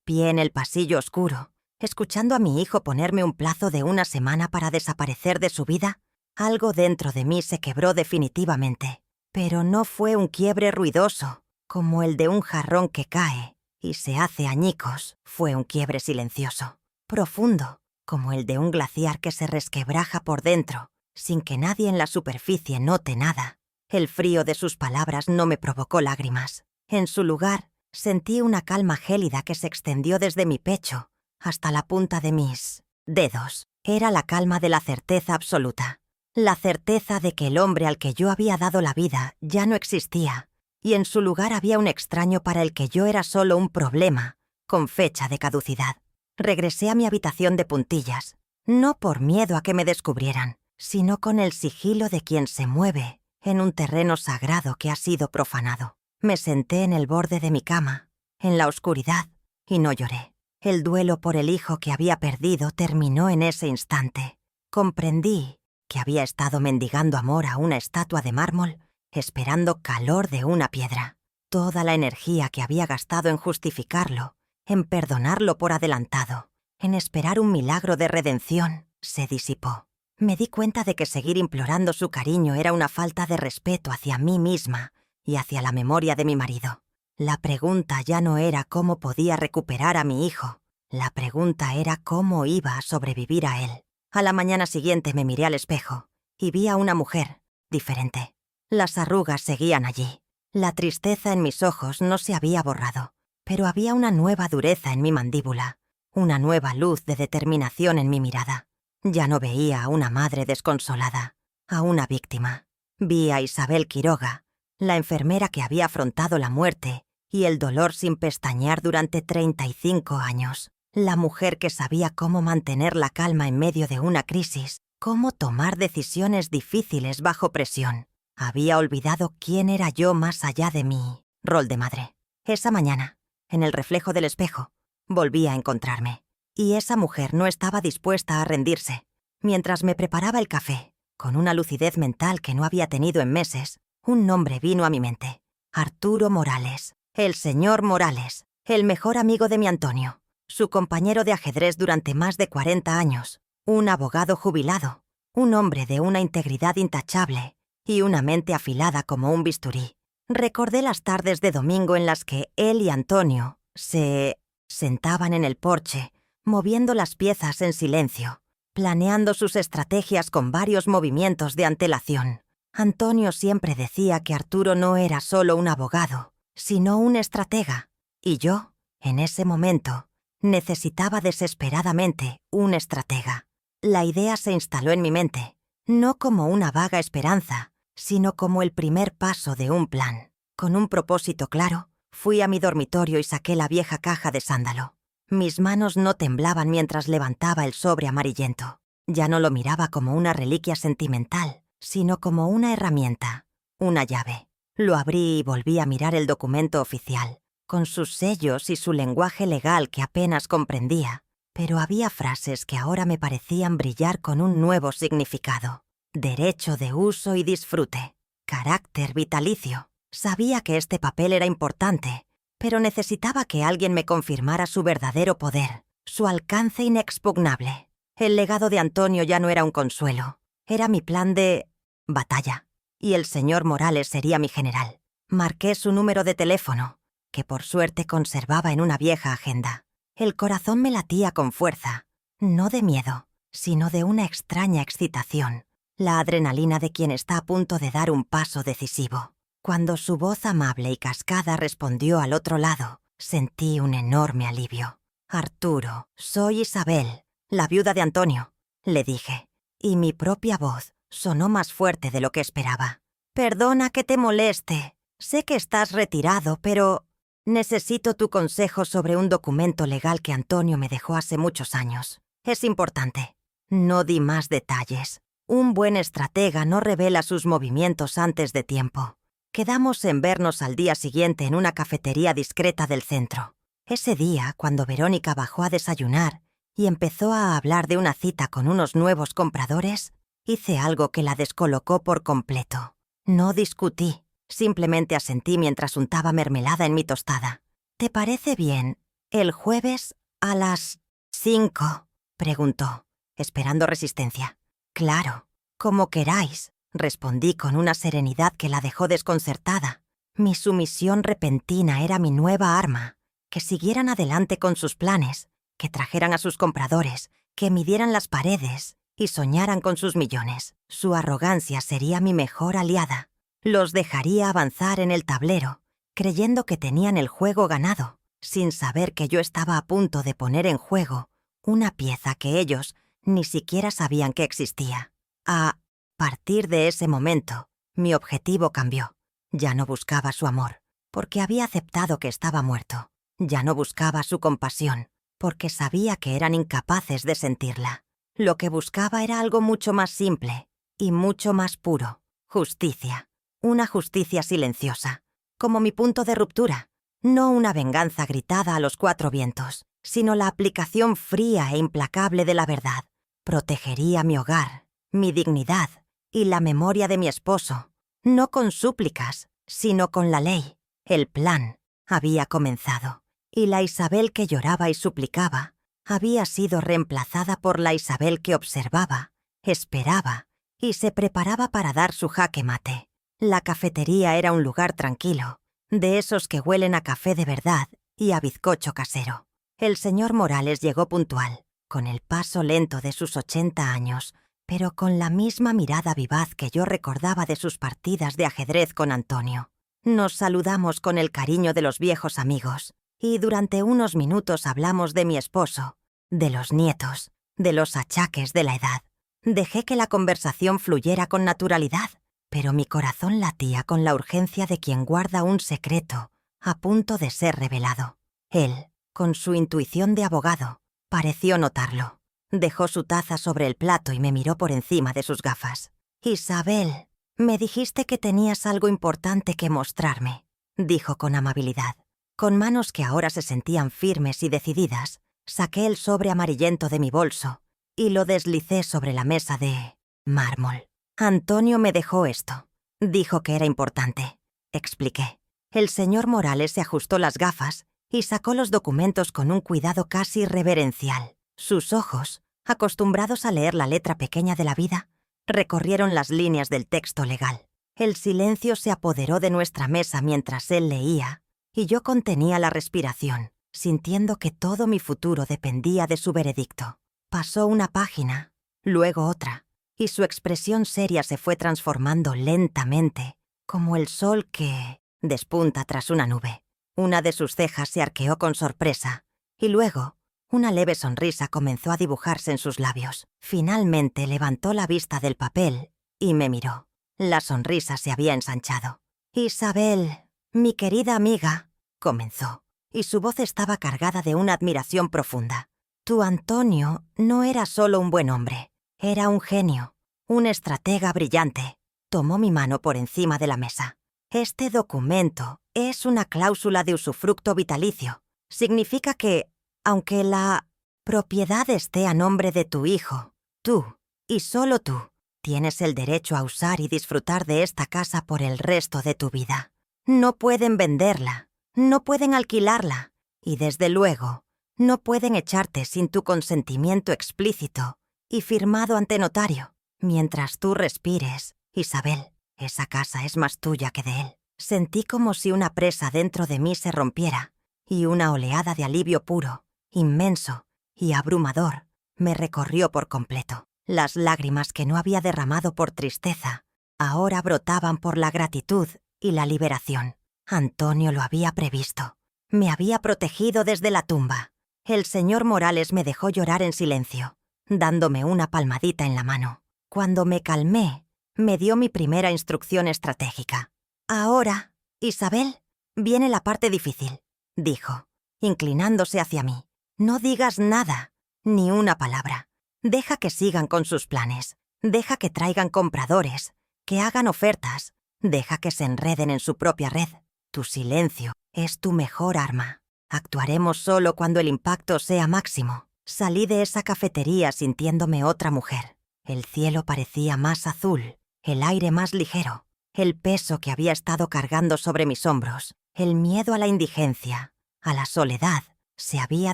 pie en el pasillo oscuro, escuchando a mi hijo ponerme un plazo de una semana para desaparecer de su vida, algo dentro de mí se quebró definitivamente. Pero no fue un quiebre ruidoso, como el de un jarrón que cae y se hace añicos. Fue un quiebre silencioso, profundo, como el de un glaciar que se resquebraja por dentro, sin que nadie en la superficie note nada. El frío de sus palabras no me provocó lágrimas. En su lugar, sentí una calma gélida que se extendió desde mi pecho hasta la punta de mis dedos. Era la calma de la certeza absoluta. La certeza de que el hombre al que yo había dado la vida ya no existía, y en su lugar había un extraño para el que yo era solo un problema, con fecha de caducidad. Regresé a mi habitación de puntillas, no por miedo a que me descubrieran, sino con el sigilo de quien se mueve en un terreno sagrado que ha sido profanado. Me senté en el borde de mi cama, en la oscuridad, y no lloré. El duelo por el hijo que había perdido terminó en ese instante. Comprendí que había estado mendigando amor a una estatua de mármol, esperando calor de una piedra. Toda la energía que había gastado en justificarlo, en perdonarlo por adelantado, en esperar un milagro de redención, se disipó. Me di cuenta de que seguir implorando su cariño era una falta de respeto hacia mí misma y hacia la memoria de mi marido. La pregunta ya no era cómo podía recuperar a mi hijo. La pregunta era cómo iba a sobrevivir a él. A la mañana siguiente me miré al espejo y vi a una mujer diferente. Las arrugas seguían allí. La tristeza en mis ojos no se había borrado, pero había una nueva dureza en mi mandíbula, una nueva luz de determinación en mi mirada. Ya no veía a una madre desconsolada, a una víctima. Vi a Isabel Quiroga, la enfermera que había afrontado la muerte y el dolor sin pestañear durante 35 años. La mujer que sabía cómo mantener la calma en medio de una crisis, cómo tomar decisiones difíciles bajo presión. Había olvidado quién era yo más allá de mi rol de madre. Esa mañana, en el reflejo del espejo, volví a encontrarme. Y esa mujer no estaba dispuesta a rendirse. Mientras me preparaba el café, con una lucidez mental que no había tenido en meses, un nombre vino a mi mente. Arturo Morales, el señor Morales, el mejor amigo de mi Antonio, su compañero de ajedrez durante más de 40 años, un abogado jubilado, un hombre de una integridad intachable y una mente afilada como un bisturí. Recordé las tardes de domingo en las que él y Antonio se sentaban en el porche, moviendo las piezas en silencio, planeando sus estrategias con varios movimientos de antelación. Antonio siempre decía que Arturo no era solo un abogado, sino un estratega, y yo, en ese momento, necesitaba desesperadamente un estratega. La idea se instaló en mi mente, no como una vaga esperanza, sino como el primer paso de un plan. Con un propósito claro, fui a mi dormitorio y saqué la vieja caja de sándalo. Mis manos no temblaban mientras levantaba el sobre amarillento. Ya no lo miraba como una reliquia sentimental, sino como una herramienta, una llave. Lo abrí y volví a mirar el documento oficial, con sus sellos y su lenguaje legal que apenas comprendía, pero había frases que ahora me parecían brillar con un nuevo significado. Derecho de uso y disfrute, carácter vitalicio. Sabía que este papel era importante, pero necesitaba que alguien me confirmara su verdadero poder, su alcance inexpugnable. El legado de Antonio ya no era un consuelo, era mi plan de batalla, y el señor Morales sería mi general. Marqué su número de teléfono, que por suerte conservaba en una vieja agenda. El corazón me latía con fuerza, no de miedo, sino de una extraña excitación, la adrenalina de quien está a punto de dar un paso decisivo. Cuando su voz amable y cascada respondió al otro lado, sentí un enorme alivio. «Arturo, soy Isabel, la viuda de Antonio», le dije, y mi propia voz sonó más fuerte de lo que esperaba. «Perdona que te moleste. Sé que estás retirado, pero necesito tu consejo sobre un documento legal que Antonio me dejó hace muchos años. Es importante». No di más detalles. Un buen estratega no revela sus movimientos antes de tiempo. Quedamos en vernos al día siguiente en una cafetería discreta del centro. Ese día, cuando Verónica bajó a desayunar y empezó a hablar de una cita con unos nuevos compradores, hice algo que la descolocó por completo. No discutí, simplemente asentí mientras untaba mermelada en mi tostada. «¿Te parece bien el jueves a las 5?» preguntó, esperando resistencia. «Claro, como queráis», respondí con una serenidad que la dejó desconcertada. Mi sumisión repentina era mi nueva arma. Que siguieran adelante con sus planes, que trajeran a sus compradores, que midieran las paredes y soñaran con sus millones. Su arrogancia sería mi mejor aliada. Los dejaría avanzar en el tablero, creyendo que tenían el juego ganado, sin saber que yo estaba a punto de poner en juego una pieza que ellos ni siquiera sabían que existía. A partir de ese momento, mi objetivo cambió. Ya no buscaba su amor, porque había aceptado que estaba muerto. Ya no buscaba su compasión, porque sabía que eran incapaces de sentirla. Lo que buscaba era algo mucho más simple y mucho más puro. Justicia. Una justicia silenciosa, como mi punto de ruptura. No una venganza gritada a los 4 vientos, sino la aplicación fría e implacable de la verdad. Protegería mi hogar, mi dignidad y la memoria de mi esposo, no con súplicas, sino con la ley. El plan había comenzado. Y la Isabel que lloraba y suplicaba había sido reemplazada por la Isabel que observaba, esperaba y se preparaba para dar su jaque mate. La cafetería era un lugar tranquilo, de esos que huelen a café de verdad y a bizcocho casero. El señor Morales llegó puntual, con el paso lento de sus 80 años, pero con la misma mirada vivaz que yo recordaba de sus partidas de ajedrez con Antonio. Nos saludamos con el cariño de los viejos amigos. Y durante unos minutos hablamos de mi esposo, de los nietos, de los achaques de la edad. Dejé que la conversación fluyera con naturalidad, pero mi corazón latía con la urgencia de quien guarda un secreto a punto de ser revelado. Él, con su intuición de abogado, pareció notarlo. Dejó su taza sobre el plato y me miró por encima de sus gafas. «Isabel, me dijiste que tenías algo importante que mostrarme», dijo con amabilidad. Con manos que ahora se sentían firmes y decididas, saqué el sobre amarillento de mi bolso y lo deslicé sobre la mesa de mármol. «Antonio me dejó esto. Dijo que era importante», expliqué. El señor Morales se ajustó las gafas y sacó los documentos con un cuidado casi reverencial. Sus ojos, acostumbrados a leer la letra pequeña de la vida, recorrieron las líneas del texto legal. El silencio se apoderó de nuestra mesa mientras él leía, y yo contenía la respiración, sintiendo que todo mi futuro dependía de su veredicto. Pasó una página, luego otra, y su expresión seria se fue transformando lentamente, como el sol que despunta tras una nube. Una de sus cejas se arqueó con sorpresa, y luego una leve sonrisa comenzó a dibujarse en sus labios. Finalmente levantó la vista del papel y me miró. La sonrisa se había ensanchado. «Isabel, mi querida amiga», comenzó, y su voz estaba cargada de una admiración profunda. «Tu Antonio no era solo un buen hombre, era un genio, un estratega brillante». Tomó mi mano por encima de la mesa. «Este documento es una cláusula de usufructo vitalicio. Significa que, aunque la propiedad esté a nombre de tu hijo, tú, y solo tú, tienes el derecho a usar y disfrutar de esta casa por el resto de tu vida. No pueden venderla, no pueden alquilarla, y desde luego, no pueden echarte sin tu consentimiento explícito y firmado ante notario. Mientras tú respires, Isabel, esa casa es más tuya que de él». Sentí como si una presa dentro de mí se rompiera, y una oleada de alivio puro, inmenso y abrumador, me recorrió por completo. Las lágrimas que no había derramado por tristeza ahora brotaban por la gratitud y la liberación. Antonio lo había previsto. Me había protegido desde la tumba. El señor Morales me dejó llorar en silencio, dándome una palmadita en la mano. Cuando me calmé, me dio mi primera instrucción estratégica. «Ahora, Isabel, viene la parte difícil», dijo, inclinándose hacia mí. «No digas nada, ni una palabra. Deja que sigan con sus planes. Deja que traigan compradores, que hagan ofertas. Deja que se enreden en su propia red. Tu silencio es tu mejor arma. Actuaremos solo cuando el impacto sea máximo». Salí de esa cafetería sintiéndome otra mujer. El cielo parecía más azul, el aire más ligero. El peso que había estado cargando sobre mis hombros, el miedo a la indigencia, a la soledad, se había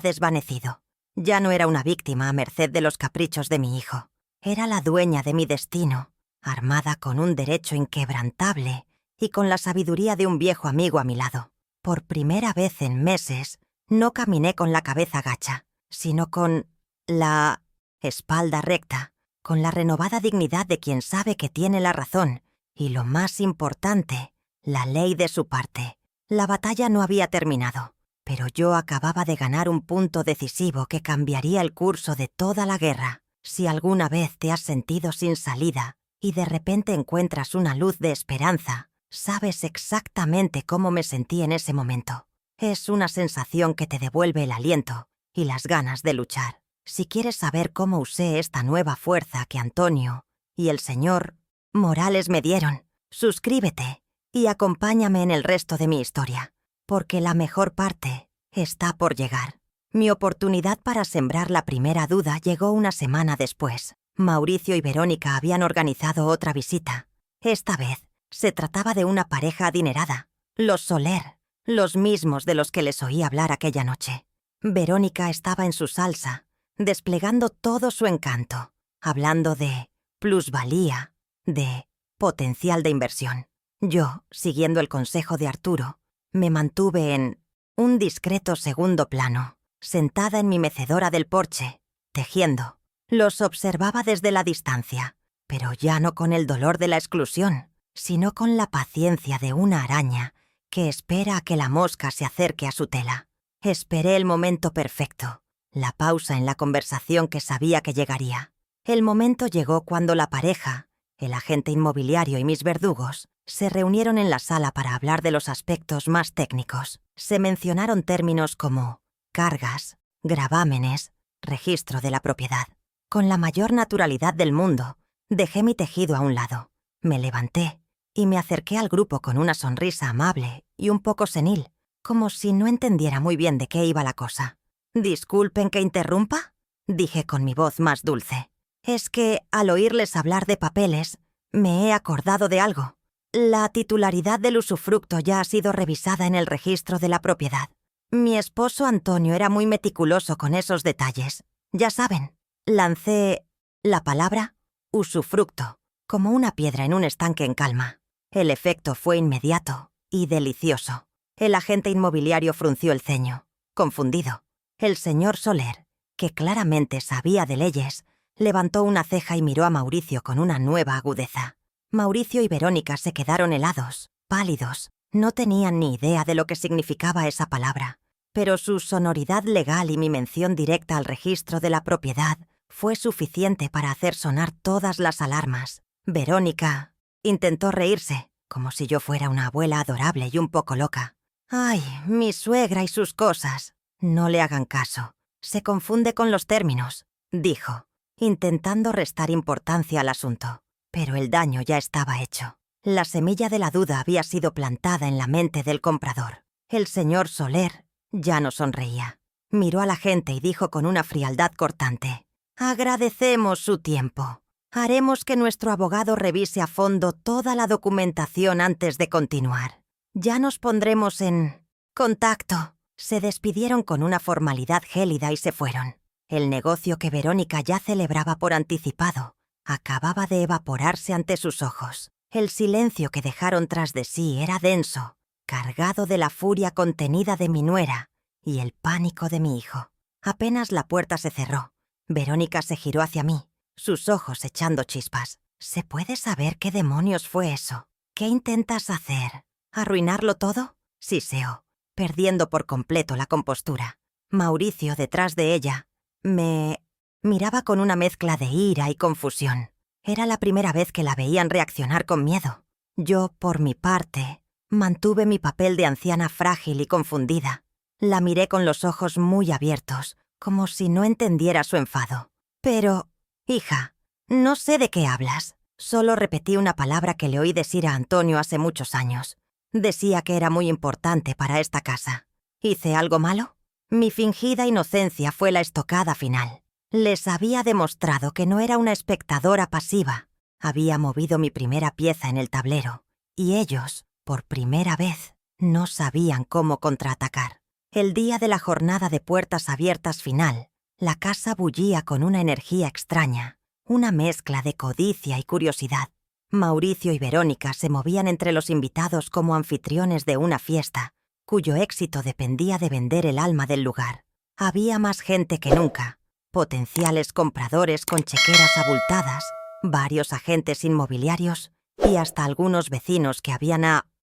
desvanecido. Ya no era una víctima a merced de los caprichos de mi hijo. Era la dueña de mi destino, armada con un derecho inquebrantable y con la sabiduría de un viejo amigo a mi lado. Por primera vez en meses, no caminé con la cabeza gacha, sino con la espalda recta, con la renovada dignidad de quien sabe que tiene la razón y, lo más importante, la ley de su parte. La batalla no había terminado, pero yo acababa de ganar un punto decisivo que cambiaría el curso de toda la guerra. Si alguna vez te has sentido sin salida y de repente encuentras una luz de esperanza, sabes exactamente cómo me sentí en ese momento. Es una sensación que te devuelve el aliento y las ganas de luchar. Si quieres saber cómo usé esta nueva fuerza que Antonio y el señor Morales me dieron, suscríbete y acompáñame en el resto de mi historia, porque la mejor parte está por llegar. Mi oportunidad para sembrar la primera duda llegó una semana después. Mauricio y Verónica habían organizado otra visita. Esta vez se trataba de una pareja adinerada, los Soler, los mismos de los que les oí hablar aquella noche. Verónica estaba en su salsa, desplegando todo su encanto, hablando de plusvalía, de potencial de inversión. Yo, siguiendo el consejo de Arturo, me mantuve en un discreto segundo plano, sentada en mi mecedora del porche, tejiendo. Los observaba desde la distancia, pero ya no con el dolor de la exclusión, sino con la paciencia de una araña que espera a que la mosca se acerque a su tela. Esperé el momento perfecto, la pausa en la conversación que sabía que llegaría. El momento llegó cuando la pareja, el agente inmobiliario y mis verdugos, se reunieron en la sala para hablar de los aspectos más técnicos. Se mencionaron términos como cargas, gravámenes, registro de la propiedad. Con la mayor naturalidad del mundo, dejé mi tejido a un lado, me levanté y me acerqué al grupo con una sonrisa amable y un poco senil, como si no entendiera muy bien de qué iba la cosa. «Disculpen que interrumpa», dije con mi voz más dulce. «Es que, al oírles hablar de papeles, me he acordado de algo. La titularidad del usufructo ya ha sido revisada en el registro de la propiedad. Mi esposo Antonio era muy meticuloso con esos detalles. Ya saben». Lancé la palabra usufructo como una piedra en un estanque en calma. El efecto fue inmediato y delicioso. El agente inmobiliario frunció el ceño, confundido. El señor Soler, que claramente sabía de leyes, levantó una ceja y miró a Mauricio con una nueva agudeza. Mauricio y Verónica se quedaron helados, pálidos. No tenían ni idea de lo que significaba esa palabra, pero su sonoridad legal y mi mención directa al registro de la propiedad fue suficiente para hacer sonar todas las alarmas. Verónica intentó reírse, como si yo fuera una abuela adorable y un poco loca. «Ay, mi suegra y sus cosas». «No le hagan caso. Se confunde con los términos», dijo, intentando restar importancia al asunto. Pero el daño ya estaba hecho. La semilla de la duda había sido plantada en la mente del comprador. El señor Soler ya no sonreía. Miró a la gente y dijo con una frialdad cortante: «Agradecemos su tiempo. Haremos que nuestro abogado revise a fondo toda la documentación antes de continuar. Ya nos pondremos en contacto». Se despidieron con una formalidad gélida y se fueron. El negocio que Verónica ya celebraba por anticipado acababa de evaporarse ante sus ojos. El silencio que dejaron tras de sí era denso, cargado de la furia contenida de mi nuera y el pánico de mi hijo. Apenas la puerta se cerró, Verónica se giró hacia mí, sus ojos echando chispas. «¿Se puede saber qué demonios fue eso? ¿Qué intentas hacer?». ¿Arruinarlo todo? Siseó, perdiendo por completo la compostura. Mauricio, detrás de ella, me miraba con una mezcla de ira y confusión. Era la primera vez que la veían reaccionar con miedo. Yo, por mi parte, mantuve mi papel de anciana frágil y confundida. La miré con los ojos muy abiertos, como si no entendiera su enfado. Pero, hija, no sé de qué hablas. Solo repetí una palabra que le oí decir a Antonio hace muchos años. Decía que era muy importante para esta casa. ¿Hice algo malo? Mi fingida inocencia fue la estocada final. Les había demostrado que no era una espectadora pasiva. Había movido mi primera pieza en el tablero, y ellos, por primera vez, no sabían cómo contraatacar. El día de la jornada de puertas abiertas final, la casa bullía con una energía extraña, una mezcla de codicia y curiosidad. Mauricio y Verónica se movían entre los invitados como anfitriones de una fiesta, cuyo éxito dependía de vender el alma del lugar. Había más gente que nunca, potenciales compradores con chequeras abultadas, varios agentes inmobiliarios y hasta algunos vecinos que habían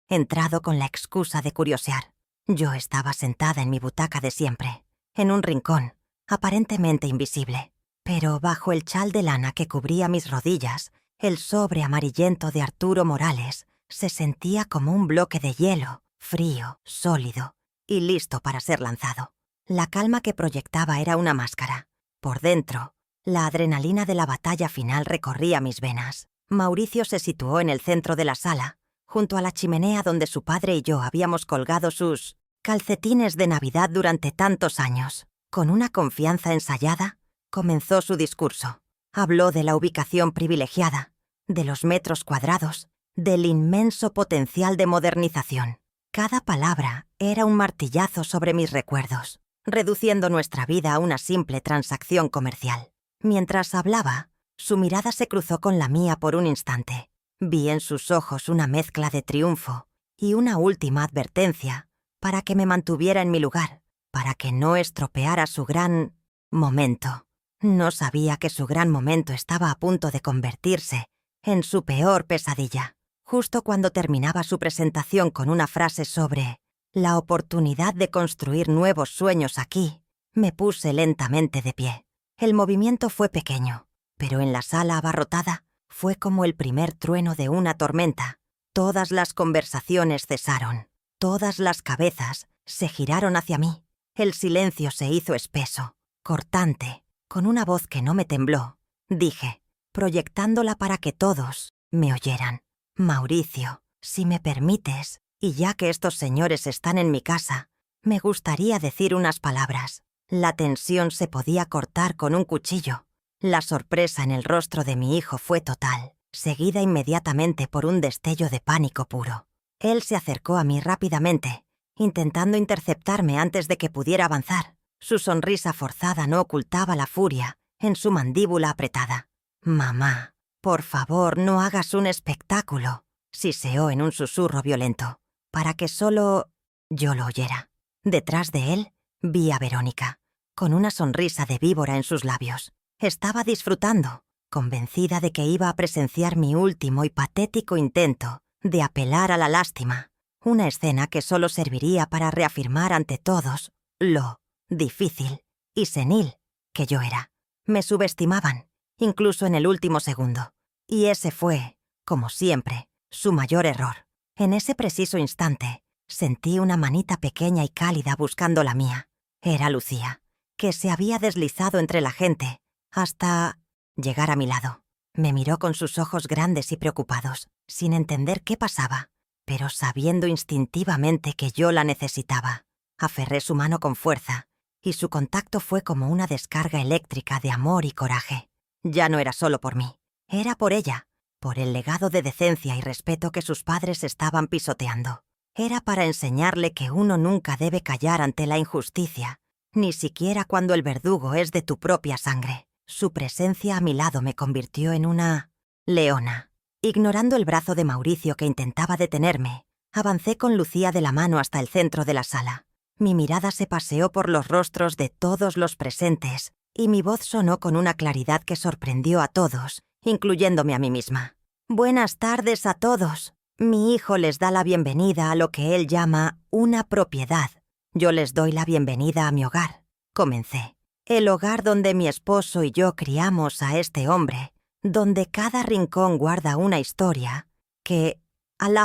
entrado con la excusa de curiosear. Yo estaba sentada en mi butaca de siempre, en un rincón, aparentemente invisible, pero bajo el chal de lana que cubría mis rodillas, el sobre amarillento de Arturo Morales se sentía como un bloque de hielo, frío, sólido y listo para ser lanzado. La calma que proyectaba era una máscara. Por dentro, la adrenalina de la batalla final recorría mis venas. Mauricio se situó en el centro de la sala, junto a la chimenea donde su padre y yo habíamos colgado sus calcetines de Navidad durante tantos años. Con una confianza ensayada, comenzó su discurso. Habló de la ubicación privilegiada, de los metros cuadrados, del inmenso potencial de modernización. Cada palabra era un martillazo sobre mis recuerdos, reduciendo nuestra vida a una simple transacción comercial. Mientras hablaba, su mirada se cruzó con la mía por un instante. Vi en sus ojos una mezcla de triunfo y una última advertencia para que me mantuviera en mi lugar, para que no estropeara su gran momento. No sabía que su gran momento estaba a punto de convertirse en su peor pesadilla. Justo cuando terminaba su presentación con una frase sobre la oportunidad de construir nuevos sueños aquí, me puse lentamente de pie. El movimiento fue pequeño, pero en la sala abarrotada fue como el primer trueno de una tormenta. Todas las conversaciones cesaron, todas las cabezas se giraron hacia mí. El silencio se hizo espeso, cortante. Con una voz que no me tembló, dije, proyectándola para que todos me oyeran. Mauricio, si me permites, y ya que estos señores están en mi casa, me gustaría decir unas palabras. La tensión se podía cortar con un cuchillo. La sorpresa en el rostro de mi hijo fue total, seguida inmediatamente por un destello de pánico puro. Él se acercó a mí rápidamente, intentando interceptarme antes de que pudiera avanzar. Su sonrisa forzada no ocultaba la furia en su mandíbula apretada. «Mamá, por favor, no hagas un espectáculo», siseó en un susurro violento, para que solo yo lo oyera. Detrás de él vi a Verónica, con una sonrisa de víbora en sus labios. Estaba disfrutando, convencida de que iba a presenciar mi último y patético intento de apelar a la lástima, una escena que solo serviría para reafirmar ante todos lo difícil y senil que yo era. Me subestimaban, incluso en el último segundo. Y ese fue, como siempre, su mayor error. En ese preciso instante, sentí una manita pequeña y cálida buscando la mía. Era Lucía, que se había deslizado entre la gente hasta llegar a mi lado. Me miró con sus ojos grandes y preocupados, sin entender qué pasaba, pero sabiendo instintivamente que yo la necesitaba. Aferré su mano con fuerza, y su contacto fue como una descarga eléctrica de amor y coraje. Ya no era solo por mí, era por ella, por el legado de decencia y respeto que sus padres estaban pisoteando. Era para enseñarle que uno nunca debe callar ante la injusticia, ni siquiera cuando el verdugo es de tu propia sangre. Su presencia a mi lado me convirtió en una leona. Ignorando el brazo de Mauricio que intentaba detenerme, avancé con Lucía de la mano hasta el centro de la sala. Mi mirada se paseó por los rostros de todos los presentes y mi voz sonó con una claridad que sorprendió a todos, incluyéndome a mí misma. «Buenas tardes a todos». Mi hijo les da la bienvenida a lo que él llama una propiedad. Yo les doy la bienvenida a mi hogar, comencé. El hogar donde mi esposo y yo criamos a este hombre, donde cada rincón guarda una historia que, al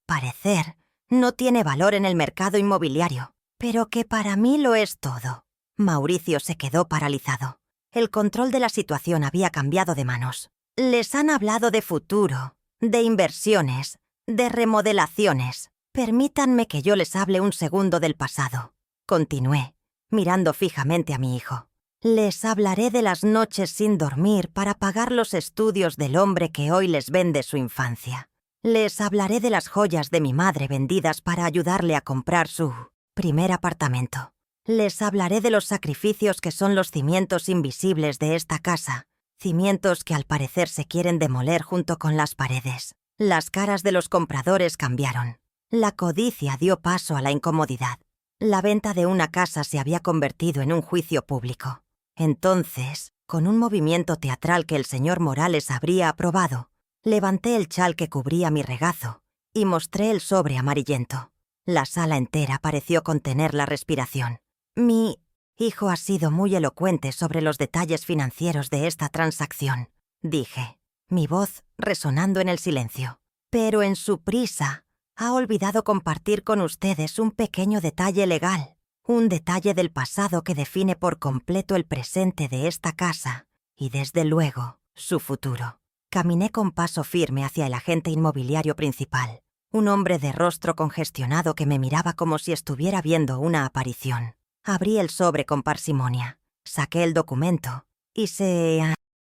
parecer, no tiene valor en el mercado inmobiliario, pero que para mí lo es todo. Mauricio se quedó paralizado. El control de la situación había cambiado de manos. Les han hablado de futuro, de inversiones, de remodelaciones. Permítanme que yo les hable un segundo del pasado. Continué, mirando fijamente a mi hijo. Les hablaré de las noches sin dormir para pagar los estudios del hombre que hoy les vende su infancia. Les hablaré de las joyas de mi madre vendidas para ayudarle a comprar su primer apartamento. Les hablaré de los sacrificios que son los cimientos invisibles de esta casa, cimientos que al parecer se quieren demoler junto con las paredes. Las caras de los compradores cambiaron. La codicia dio paso a la incomodidad. La venta de una casa se había convertido en un juicio público. Entonces, con un movimiento teatral que el señor Morales habría aprobado, levanté el chal que cubría mi regazo y mostré el sobre amarillento. La sala entera pareció contener la respiración. Mi hijo ha sido muy elocuente sobre los detalles financieros de esta transacción, dije, mi voz resonando en el silencio. Pero en su prisa, ha olvidado compartir con ustedes un pequeño detalle legal, un detalle del pasado que define por completo el presente de esta casa y, desde luego, su futuro. Caminé con paso firme hacia el agente inmobiliario principal, un hombre de rostro congestionado que me miraba como si estuviera viendo una aparición. Abrí el sobre con parsimonia, saqué el documento y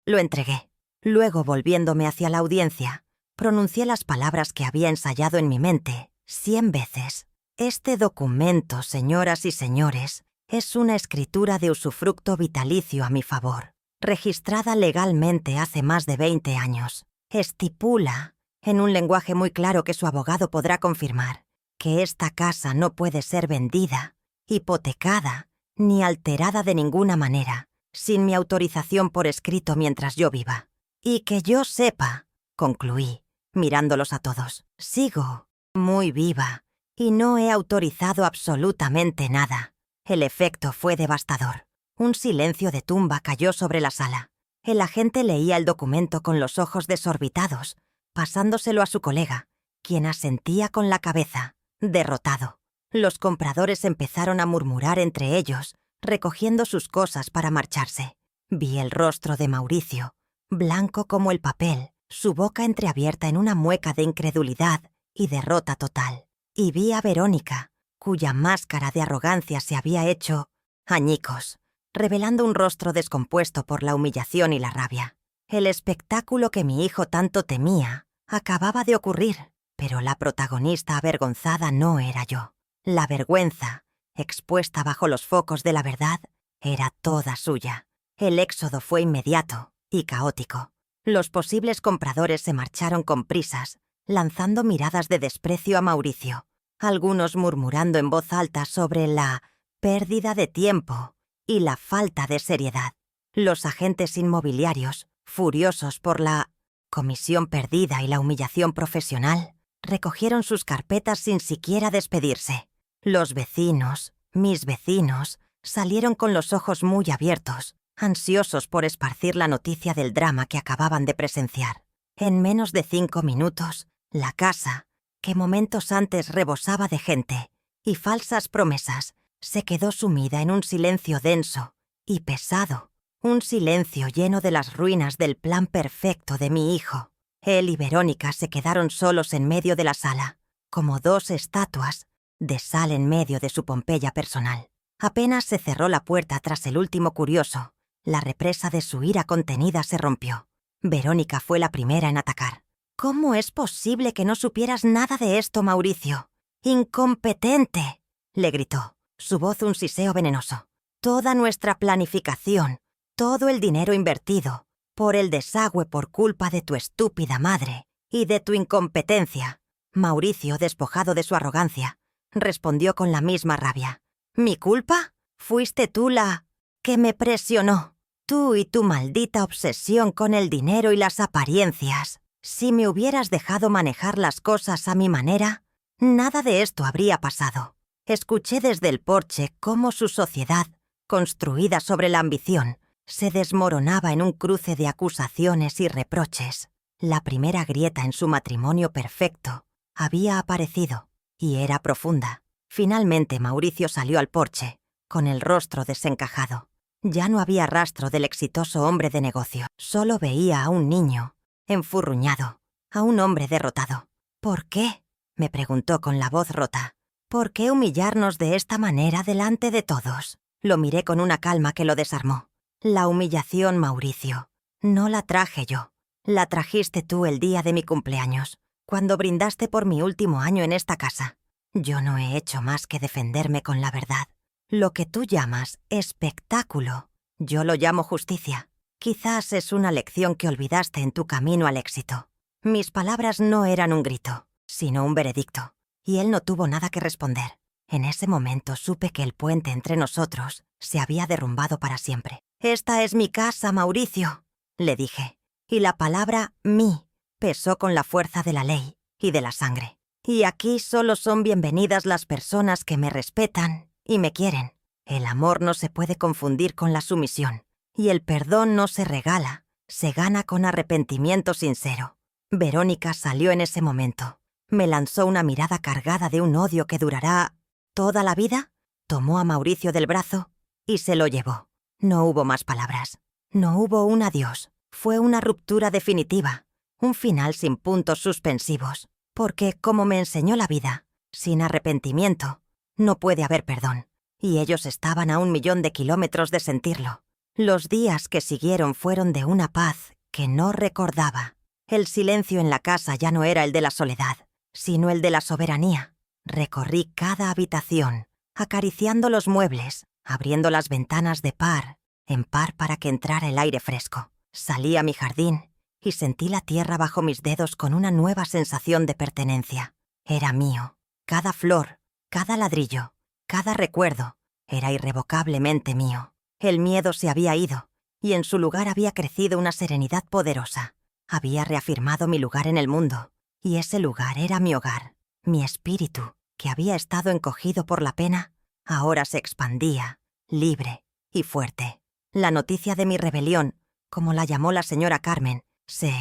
lo entregué. Luego, volviéndome hacia la audiencia, pronuncié las palabras que había ensayado en mi mente 100 veces. Este documento, señoras y señores, es una escritura de usufructo vitalicio a mi favor, registrada legalmente hace más de 20 años. Estipula, en un lenguaje muy claro que su abogado podrá confirmar, que esta casa no puede ser vendida, hipotecada, ni alterada de ninguna manera, sin mi autorización por escrito mientras yo viva. Y que yo sepa, concluí, mirándolos a todos, sigo muy viva y no he autorizado absolutamente nada. El efecto fue devastador. Un silencio de tumba cayó sobre la sala. El agente leía el documento con los ojos desorbitados, pasándoselo a su colega, quien asentía con la cabeza, derrotado. Los compradores empezaron a murmurar entre ellos, recogiendo sus cosas para marcharse. Vi el rostro de Mauricio, blanco como el papel, su boca entreabierta en una mueca de incredulidad y derrota total. Y vi a Verónica, cuya máscara de arrogancia se había hecho añicos, revelando un rostro descompuesto por la humillación y la rabia. El espectáculo que mi hijo tanto temía acababa de ocurrir, pero la protagonista avergonzada no era yo. La vergüenza, expuesta bajo los focos de la verdad, era toda suya. El éxodo fue inmediato y caótico. Los posibles compradores se marcharon con prisas, lanzando miradas de desprecio a Mauricio, algunos murmurando en voz alta sobre la pérdida de tiempo y la falta de seriedad. Los agentes inmobiliarios, furiosos por la comisión perdida y la humillación profesional, recogieron sus carpetas sin siquiera despedirse. Los vecinos, mis vecinos, salieron con los ojos muy abiertos, ansiosos por esparcir la noticia del drama que acababan de presenciar. En menos de 5 minutos, la casa, que momentos antes rebosaba de gente y falsas promesas, se quedó sumida en un silencio denso y pesado, un silencio lleno de las ruinas del plan perfecto de mi hijo. Él y Verónica se quedaron solos en medio de la sala, como 2 estatuas de sal en medio de su Pompeya personal. Apenas se cerró la puerta tras el último curioso, la represa de su ira contenida se rompió. Verónica fue la primera en atacar. «¿Cómo es posible que no supieras nada de esto, Mauricio? ¡Incompetente!», le gritó, su voz un siseo venenoso. «Toda nuestra planificación, todo el dinero invertido, por el desagüe por culpa de tu estúpida madre y de tu incompetencia». Mauricio, despojado de su arrogancia, respondió con la misma rabia. «¿Mi culpa? Fuiste tú la que me presionó. Tú y tu maldita obsesión con el dinero y las apariencias». Si me hubieras dejado manejar las cosas a mi manera, nada de esto habría pasado. Escuché desde el porche cómo su sociedad, construida sobre la ambición, se desmoronaba en un cruce de acusaciones y reproches. La primera grieta en su matrimonio perfecto había aparecido, y era profunda. Finalmente Mauricio salió al porche, con el rostro desencajado. Ya no había rastro del exitoso hombre de negocio. Solo veía a un niño, enfurruñado, a un hombre derrotado. ¿Por qué?, me preguntó con la voz rota. ¿Por qué humillarnos de esta manera delante de todos? Lo miré con una calma que lo desarmó. La humillación, Mauricio, no la traje yo. La trajiste tú el día de mi cumpleaños, cuando brindaste por mi último año en esta casa. Yo no he hecho más que defenderme con la verdad. Lo que tú llamas espectáculo, yo lo llamo justicia. Quizás es una lección que olvidaste en tu camino al éxito. Mis palabras no eran un grito, sino un veredicto, y él no tuvo nada que responder. En ese momento supe que el puente entre nosotros se había derrumbado para siempre. «Esta es mi casa, Mauricio», le dije, y la palabra «mí» pesó con la fuerza de la ley y de la sangre. Y aquí solo son bienvenidas las personas que me respetan y me quieren. El amor no se puede confundir con la sumisión, y el perdón no se regala, se gana con arrepentimiento sincero. Verónica salió en ese momento. Me lanzó una mirada cargada de un odio que durará ¿toda la vida? Tomó a Mauricio del brazo y se lo llevó. No hubo más palabras. No hubo un adiós. Fue una ruptura definitiva, un final sin puntos suspensivos. Porque, como me enseñó la vida, sin arrepentimiento, no puede haber perdón. Y ellos estaban a 1.000.000 de kilómetros de sentirlo. Los días que siguieron fueron de una paz que no recordaba. El silencio en la casa ya no era el de la soledad, sino el de la soberanía. Recorrí cada habitación, acariciando los muebles, abriendo las ventanas de par en par para que entrara el aire fresco. Salí a mi jardín y sentí la tierra bajo mis dedos con una nueva sensación de pertenencia. Era mío. Cada flor, cada ladrillo, cada recuerdo era irrevocablemente mío. El miedo se había ido, y en su lugar había crecido una serenidad poderosa. Había reafirmado mi lugar en el mundo, y ese lugar era mi hogar. Mi espíritu, que había estado encogido por la pena, ahora se expandía, libre y fuerte. La noticia de mi rebelión, como la llamó la señora Carmen, se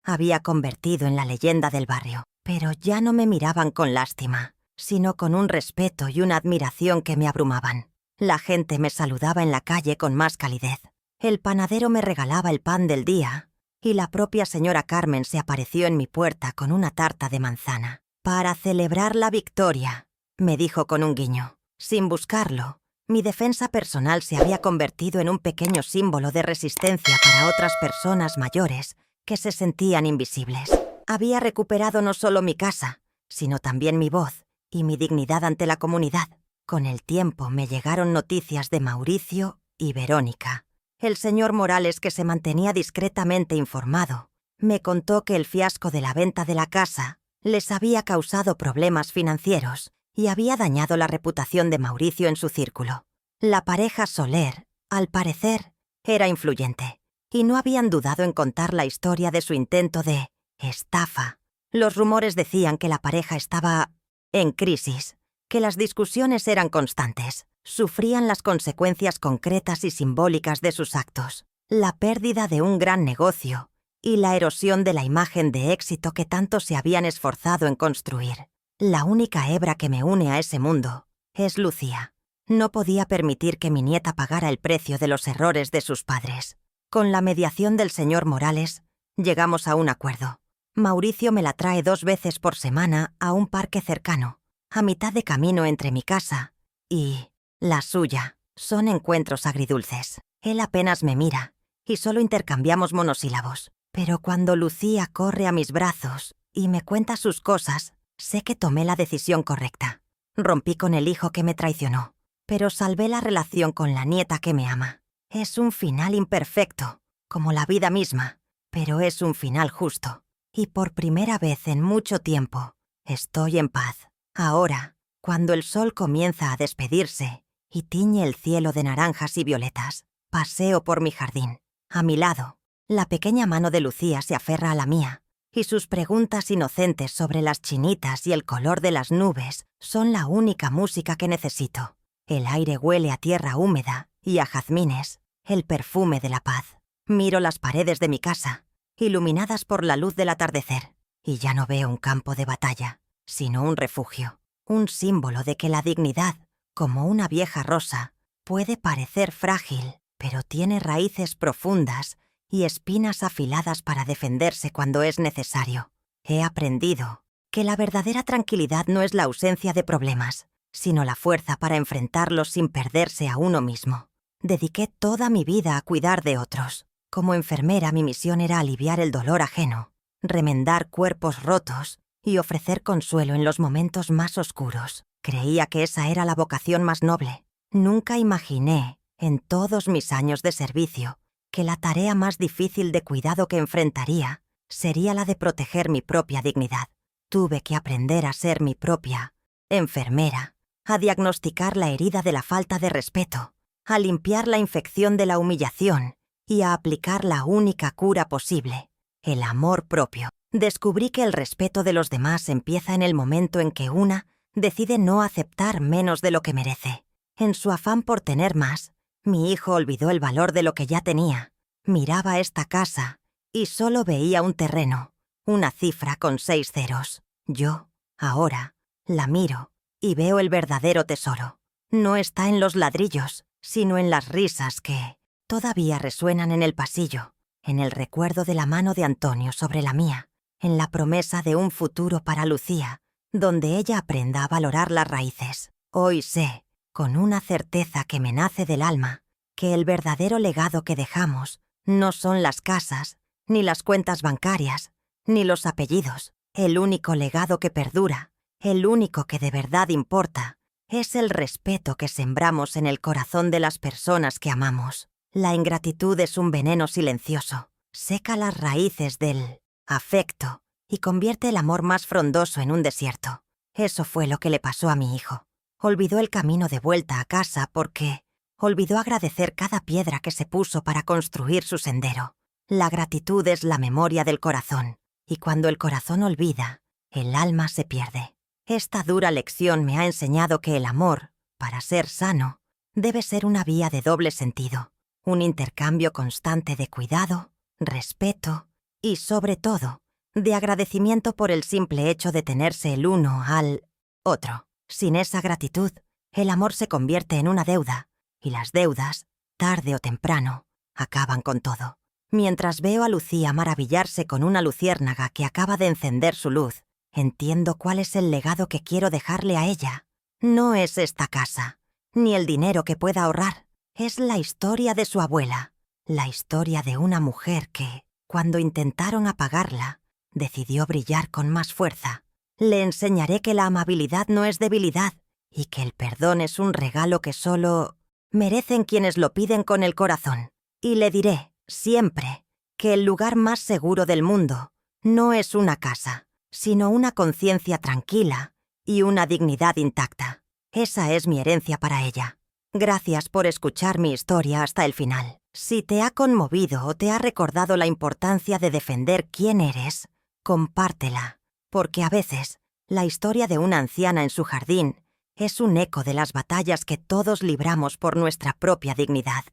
había convertido en la leyenda del barrio. Pero ya no me miraban con lástima, sino con un respeto y una admiración que me abrumaban. La gente me saludaba en la calle con más calidez. El panadero me regalaba el pan del día, y la propia señora Carmen se apareció en mi puerta con una tarta de manzana. «Para celebrar la victoria», me dijo con un guiño. Sin buscarlo, mi defensa personal se había convertido en un pequeño símbolo de resistencia para otras personas mayores que se sentían invisibles. Había recuperado no solo mi casa, sino también mi voz y mi dignidad ante la comunidad. Con el tiempo me llegaron noticias de Mauricio y Verónica. El señor Morales, que se mantenía discretamente informado, me contó que el fiasco de la venta de la casa les había causado problemas financieros y había dañado la reputación de Mauricio en su círculo. La pareja Soler, al parecer, era influyente, y no habían dudado en contar la historia de su intento de estafa. Los rumores decían que la pareja estaba en crisis, que las discusiones eran constantes, sufrían las consecuencias concretas y simbólicas de sus actos, la pérdida de un gran negocio y la erosión de la imagen de éxito que tanto se habían esforzado en construir. La única hebra que me une a ese mundo es Lucía. No podía permitir que mi nieta pagara el precio de los errores de sus padres. Con la mediación del señor Morales, llegamos a un acuerdo. Mauricio me la trae 2 veces por semana a un parque cercano, a mitad de camino entre mi casa y la suya. Son encuentros agridulces. Él apenas me mira y solo intercambiamos monosílabos. Pero cuando Lucía corre a mis brazos y me cuenta sus cosas, sé que tomé la decisión correcta. Rompí con el hijo que me traicionó, pero salvé la relación con la nieta que me ama. Es un final imperfecto, como la vida misma, pero es un final justo. Y por primera vez en mucho tiempo, estoy en paz. Ahora, cuando el sol comienza a despedirse y tiñe el cielo de naranjas y violetas, paseo por mi jardín. A mi lado, la pequeña mano de Lucía se aferra a la mía, y sus preguntas inocentes sobre las chinitas y el color de las nubes son la única música que necesito. El aire huele a tierra húmeda y a jazmines, el perfume de la paz. Miro las paredes de mi casa, iluminadas por la luz del atardecer, y ya no veo un campo de batalla, sino un refugio, un símbolo de que la dignidad, como una vieja rosa, puede parecer frágil, pero tiene raíces profundas y espinas afiladas para defenderse cuando es necesario. He aprendido que la verdadera tranquilidad no es la ausencia de problemas, sino la fuerza para enfrentarlos sin perderse a uno mismo. Dediqué toda mi vida a cuidar de otros. Como enfermera, mi misión era aliviar el dolor ajeno, remendar cuerpos rotos y ofrecer consuelo en los momentos más oscuros. Creía que esa era la vocación más noble. Nunca imaginé, en todos mis años de servicio, que la tarea más difícil de cuidado que enfrentaría sería la de proteger mi propia dignidad. Tuve que aprender a ser mi propia enfermera, a diagnosticar la herida de la falta de respeto, a limpiar la infección de la humillación y a aplicar la única cura posible, el amor propio. Descubrí que el respeto de los demás empieza en el momento en que una decide no aceptar menos de lo que merece. En su afán por tener más, mi hijo olvidó el valor de lo que ya tenía. Miraba esta casa y solo veía un terreno, una cifra con 6 ceros. Yo, ahora, la miro y veo el verdadero tesoro. No está en los ladrillos, sino en las risas que todavía resuenan en el pasillo, en el recuerdo de la mano de Antonio sobre la mía, en la promesa de un futuro para Lucía, donde ella aprenda a valorar las raíces. Hoy sé, con una certeza que me nace del alma, que el verdadero legado que dejamos no son las casas, ni las cuentas bancarias, ni los apellidos. El único legado que perdura, el único que de verdad importa, es el respeto que sembramos en el corazón de las personas que amamos. La ingratitud es un veneno silencioso, seca las raíces del afecto y convierte el amor más frondoso en un desierto. Eso fue lo que le pasó a mi hijo. Olvidó el camino de vuelta a casa porque olvidó agradecer cada piedra que se puso para construir su sendero. La gratitud es la memoria del corazón, y cuando el corazón olvida, el alma se pierde. Esta dura lección me ha enseñado que el amor, para ser sano, debe ser una vía de doble sentido, un intercambio constante de cuidado, respeto y, sobre todo, de agradecimiento por el simple hecho de tenerse el uno al otro. Sin esa gratitud, el amor se convierte en una deuda, y las deudas, tarde o temprano, acaban con todo. Mientras veo a Lucía maravillarse con una luciérnaga que acaba de encender su luz, entiendo cuál es el legado que quiero dejarle a ella. No es esta casa, ni el dinero que pueda ahorrar. Es la historia de su abuela, la historia de una mujer que, cuando intentaron apagarla, decidió brillar con más fuerza. Le enseñaré que la amabilidad no es debilidad y que el perdón es un regalo que solo merecen quienes lo piden con el corazón. Y le diré, siempre, que el lugar más seguro del mundo no es una casa, sino una conciencia tranquila y una dignidad intacta. Esa es mi herencia para ella. Gracias por escuchar mi historia hasta el final. Si te ha conmovido o te ha recordado la importancia de defender quién eres, compártela, porque a veces la historia de una anciana en su jardín es un eco de las batallas que todos libramos por nuestra propia dignidad.